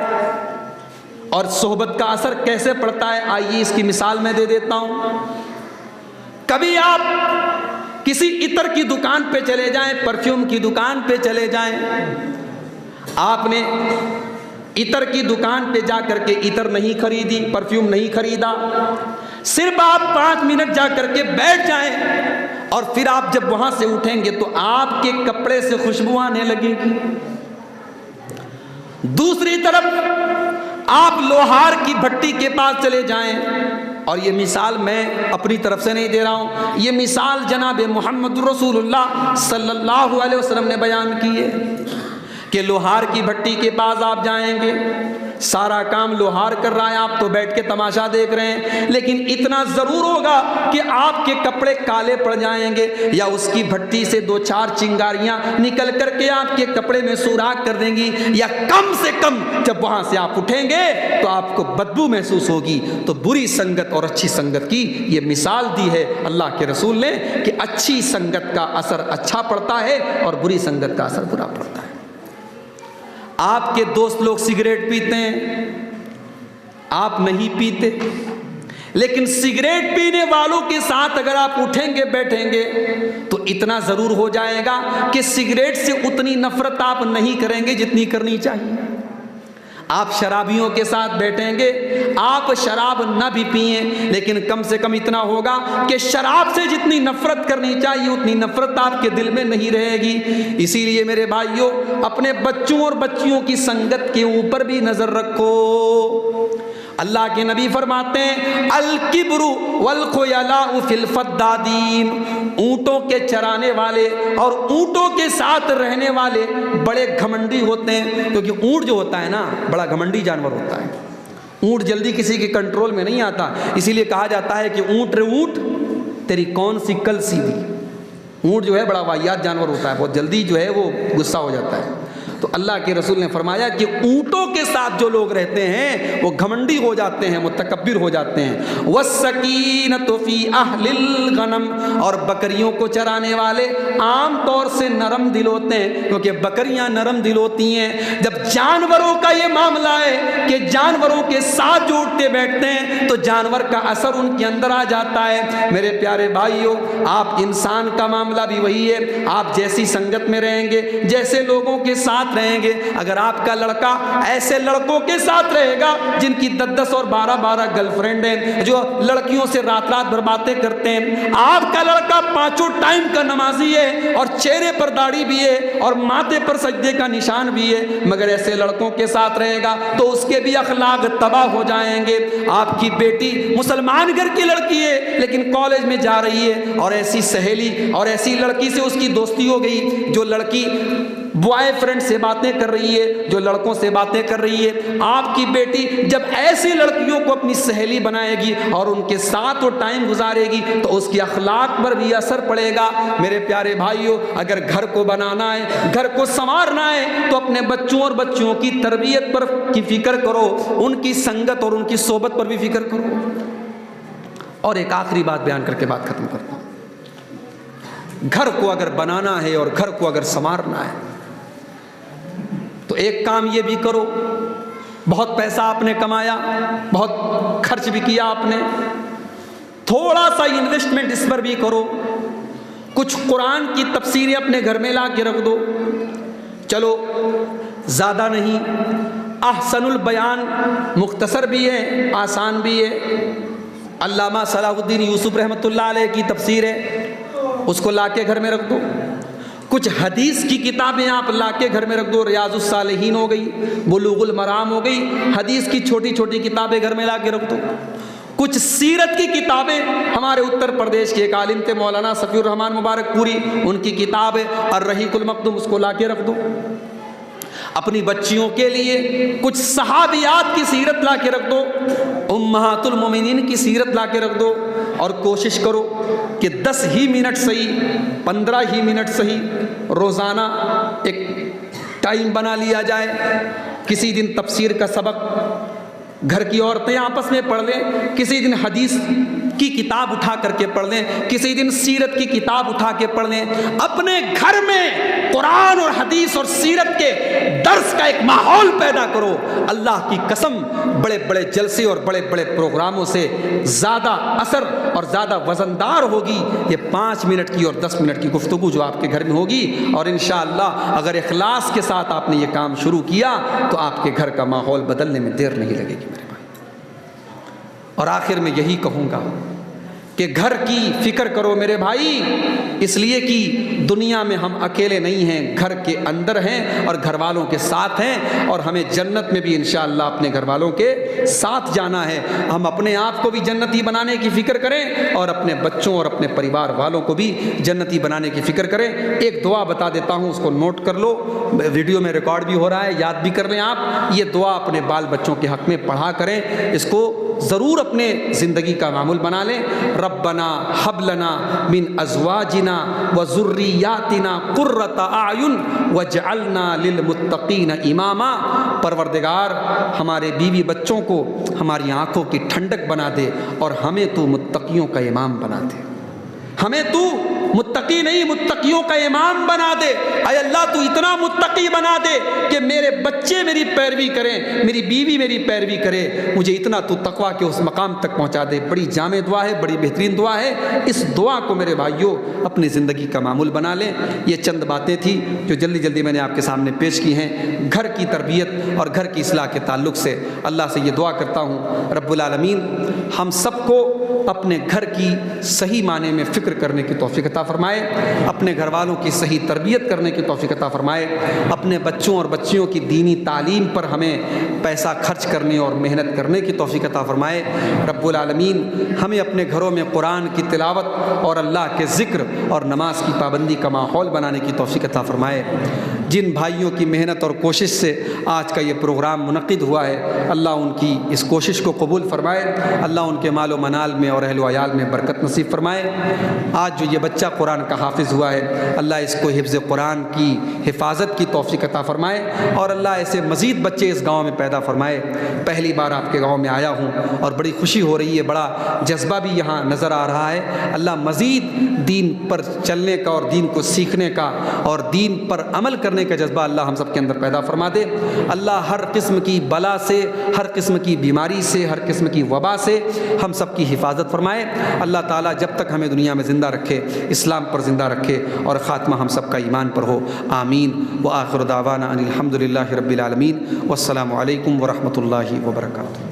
اور صحبت کا اثر کیسے پڑتا ہے آئیے اس کی مثال میں دے دیتا ہوں. کبھی آپ کسی عطر کی دکان پہ چلے جائیں, پرفیوم کی دکان پہ چلے جائیں, آپ نے عطر کی دکان پہ جا کر کے عطر نہیں خریدی, پرفیوم نہیں خریدا, صرف آپ 5 منٹ جا کر کے بیٹھ جائیں اور پھر آپ جب وہاں سے اٹھیں گے تو آپ کے کپڑے سے خوشبو آنے لگے گی. دوسری طرف آپ لوہار کی بھٹی کے پاس چلے جائیں, اور یہ مثال میں اپنی طرف سے نہیں دے رہا ہوں, یہ مثال جناب محمد رسول اللہ صلی اللہ علیہ وسلم نے بیان کی ہے کہ لوہار کی بھٹی کے پاس آپ جائیں گے, سارا کام لوہار کر رہا ہے, آپ تو بیٹھ کے تماشا دیکھ رہے ہیں, لیکن اتنا ضرور ہوگا کہ آپ کے کپڑے کالے پڑ جائیں گے, یا اس کی بھٹی سے 2-4 چنگاریاں نکل کر کے آپ کے کپڑے میں سوراخ کر دیں گی, یا کم سے کم جب وہاں سے آپ اٹھیں گے تو آپ کو بدبو محسوس ہوگی. تو بری سنگت اور اچھی سنگت کی یہ مثال دی ہے اللہ کے رسول نے کہ اچھی سنگت کا اثر اچھا پڑتا ہے اور بری سنگت کا اثر برا پڑتا ہے. آپ کے دوست لوگ سگریٹ پیتے ہیں, آپ نہیں پیتے, لیکن سگریٹ پینے والوں کے ساتھ اگر آپ اٹھیں گے بیٹھیں گے تو اتنا ضرور ہو جائے گا کہ سگریٹ سے اتنی نفرت آپ نہیں کریں گے جتنی کرنی چاہیے. آپ شرابیوں کے ساتھ بیٹھیں گے, آپ شراب نہ بھی پئیں, لیکن کم سے کم اتنا ہوگا کہ شراب سے جتنی نفرت کرنی چاہیے اتنی نفرت آپ کے دل میں نہیں رہے گی. اسی لیے میرے بھائیوں, اپنے بچوں اور بچیوں کی سنگت کے اوپر بھی نظر رکھو. اللہ کے نبی فرماتے ہیں الکبر والخیلاء فی الفدادین, اونٹوں کے چرانے والے اور اونٹوں کے ساتھ رہنے والے بڑے گھمنڈی ہوتے ہیں, کیونکہ اونٹ جو ہوتا ہے نا بڑا گھمنڈی جانور ہوتا ہے. اونٹ جلدی کسی کے کنٹرول میں نہیں آتا, اسی لیے کہا جاتا ہے کہ اونٹ رے اونٹ تیری کون سی کل سیدھی. اونٹ جو ہے بڑا واہیات جانور ہوتا ہے, بہت جلدی جو ہے وہ غصہ ہو جاتا ہے. تو اللہ کے رسول نے فرمایا کہ اونٹوں کے ساتھ جو لوگ رہتے ہیں وہ گھمنڈی ہو جاتے ہیں, متکبر ہو جاتے ہیں. وَالسَّكِينَةُ فِي أَهْلِ الْغَنَمِ, اور بکریوں کو چرانے والے عام طور سے نرم دل ہوتے ہیں, کیونکہ بکریاں نرم دل ہوتی ہیں. جب جانوروں کا یہ معاملہ ہے کہ جانوروں کے ساتھ جو اٹھتے بیٹھتے ہیں تو جانور کا اثر ان کے اندر آ جاتا ہے. میرے پیارے بھائیوں, آپ انسان کا معاملہ بھی وہی ہے, آپ جیسی سنگت میں رہیں گے, جیسے لوگوں کے ساتھ رہیں گے. اگر آپ کا لڑکا ایسے لڑکوں کے ساتھ رہے گا جن کی 10 اور 12 گرل فرینڈ ہیں, جو لڑکیوں سے رات بھر باتیں کرتے ہیں, آپ کا لڑکا 5 ٹائم کا نمازی ہے اور چہرے پر داڑھی بھی ہے اور ماتھے پر سجدے کا نشان بھی ہے, مگر ایسے لڑکوں کے ساتھ رہے گا تو اس کے بھی اخلاق تباہ ہو جائیں گے. آپ کی بیٹی مسلمان گھر کی لڑکی ہے لیکن کالج میں جا رہی ہے اور ایسی سہیلی اور ایسی لڑکی سے اس کی دوستی ہو گئی جو لڑکی بوائے فرینڈ سے باتیں کر رہی ہے, جو لڑکوں سے باتیں کر رہی ہے. آپ کی بیٹی جب ایسی لڑکیوں کو اپنی سہیلی بنائے گی اور ان کے ساتھ وہ ٹائم گزارے گی تو اس کی اخلاق پر بھی اثر پڑے گا. میرے پیارے بھائیوں, اگر گھر کو بنانا ہے, گھر کو سنوارنا ہے تو اپنے بچوں اور بچیوں کی تربیت پر کی فکر کرو, ان کی سنگت اور ان کی صحبت پر بھی فکر کرو. اور ایک آخری بات بیان کر کے بات ختم کرتا ہوں. گھر کو اگر بنانا ہے اور گھر کو اگر سنوارنا ہے تو ایک کام یہ بھی کرو, بہت پیسہ آپ نے کمایا, بہت خرچ بھی کیا آپ نے, تھوڑا سا انویسٹمنٹ اس پر بھی کرو. کچھ قرآن کی تفسیریں اپنے گھر میں لا کے رکھ دو. چلو زیادہ نہیں, احسن البیان مختصر بھی ہے, آسان بھی ہے. علامہ صلاح الدین یوسف رحمۃ اللہ علیہ کی تفسیر ہے, اس کو لا کے گھر میں رکھ دو. کچھ حدیث کی کتابیں آپ لا کے گھر میں رکھ دو, ریاض الصالحین ہو گئی, بلوغ المرام ہو گئی, حدیث کی چھوٹی چھوٹی کتابیں گھر میں لا کے رکھ دو. کچھ سیرت کی کتابیں, ہمارے اتر پردیش کے ایک عالم تھے مولانا صفی الرحمان مبارک پوری, ان کی کتاب ہے الرحیق المختوم, اس کو لا کے رکھ دو. اپنی بچیوں کے لیے کچھ صحابیات کی سیرت لا کے رکھ دو, امہات المومنین کی سیرت لا کے رکھ دو, اور کوشش کرو کہ 10 ہی منٹ صحیح, 15 ہی منٹ صحیح روزانہ ایک ٹائم بنا لیا جائے. کسی دن تفسیر کا سبق گھر کی عورتیں آپس میں پڑھ لیں, کسی دن حدیث کی کتاب اٹھا کر کے پڑھ لیں، کسی دن سیرت کی کتاب اٹھا کے پڑھ لیں، اپنے گھر میں قرآن اور حدیث اور سیرت کے درس کا ایک ماحول پیدا کرو۔ اللہ کی قسم بڑے بڑے جلسے اور بڑے بڑے پروگراموں سے زیادہ اثر اور زیادہ وزندار ہوگی یہ 5 منٹ کی اور 10 منٹ کی گفتگو جو آپ کے گھر میں ہوگی۔ اور انشاءاللہ اگر اخلاص کے ساتھ آپ نے یہ کام شروع کیا تو آپ کے گھر کا ماحول بدلنے میں دیر نہیں لگے گی میرے بھائی۔ اور آخر میں یہی کہوں گا کہ گھر کی فکر کرو میرے بھائی، اس لیے کہ دنیا میں ہم اکیلے نہیں ہیں، گھر کے اندر ہیں اور گھر والوں کے ساتھ ہیں، اور ہمیں جنت میں بھی انشاءاللہ اپنے گھر والوں کے ساتھ جانا ہے۔ ہم اپنے آپ کو بھی جنتی بنانے کی فکر کریں اور اپنے بچوں اور اپنے پریوار والوں کو بھی جنتی بنانے کی فکر کریں۔ ایک دعا بتا دیتا ہوں، اس کو نوٹ کر لو، ویڈیو میں ریکارڈ بھی ہو رہا ہے، یاد بھی کر لیں آپ۔ یہ دعا اپنے بال بچوں کے حق میں پڑھا کریں، اس کو ضرور اپنے زندگی کا معمول بنا لیں۔ ربنا ہب لنا من ازواجنا وذریاتنا قرۃ اعین واجعلنا للمتقین اماما۔ پروردگار ہمارے بیوی بچوں کو ہماری آنکھوں کی ٹھنڈک بنا دے اور ہمیں تو متقیوں کا امام بنا دے، ہمیں تو متقی نہیں متقیوں کا امام بنا دے۔ اے اللہ تو اتنا متقی بنا دے کہ میرے بچے میری پیروی کریں، میری بیوی میری پیروی کرے، مجھے اتنا تو تقویٰ کے اس مقام تک پہنچا دے۔ بڑی جامع دعا ہے، بڑی بہترین دعا ہے، اس دعا کو میرے بھائیوں اپنی زندگی کا معمول بنا لیں۔ یہ چند باتیں تھیں جو جلدی جلدی میں نے آپ کے سامنے پیش کی ہیں گھر کی تربیت اور گھر کی اصلاح کے تعلق سے۔ اللہ سے یہ دعا کرتا ہوں رب العالمین ہم سب کو اپنے گھر کی صحیح معنی میں فکر کرنے کی توفیق عطا فرمائے، اپنے گھر والوں کی صحیح تربیت کرنے کی توفیق عطا فرمائے، اپنے بچوں اور بچیوں کی دینی تعلیم پر ہمیں پیسہ خرچ کرنے اور محنت کرنے کی توفیق عطا فرمائے۔ رب العالمین ہمیں اپنے گھروں میں قرآن کی تلاوت اور اللہ کے ذکر اور نماز کی پابندی کا ماحول بنانے کی توفیق عطا فرمائے۔ جن بھائیوں کی محنت اور کوشش سے آج کا یہ پروگرام منعقد ہوا ہے، اللہ ان کی اس کوشش کو قبول فرمائے، اللہ ان کے مال و منال میں اور اہل و عیال میں برکت نصیب فرمائے۔ آج جو یہ بچہ قرآن کا حافظ ہوا ہے، اللہ اس کو حفظ قرآن کی حفاظت کی توفیق عطا فرمائے، اور اللہ ایسے مزید بچے اس گاؤں میں پیدا فرمائے۔ پہلی بار آپ کے گاؤں میں آیا ہوں اور بڑی خوشی ہو رہی ہے، بڑا جذبہ بھی یہاں نظر آ رہا ہے۔ اللہ مزید دین پر چلنے کا اور دین کو سیکھنے کا اور دین پر عمل کرنے کا جذبہ اللہ ہم سب کے اندر پیدا فرما دے۔ اللہ ہر قسم کی بلا سے، ہر قسم کی بیماری سے، ہر قسم کی وبا سے ہم سب کی حفاظت فرمائے۔ اللہ تعالیٰ جب تک ہمیں دنیا میں زندہ رکھے اسلام پر زندہ رکھے اور خاتمہ ہم سب کا ایمان پر ہو، آمین۔ وآخر دعوانا ان الحمد للہ رب العالمین، والسلام علیکم ورحمۃ اللہ وبرکاتہ۔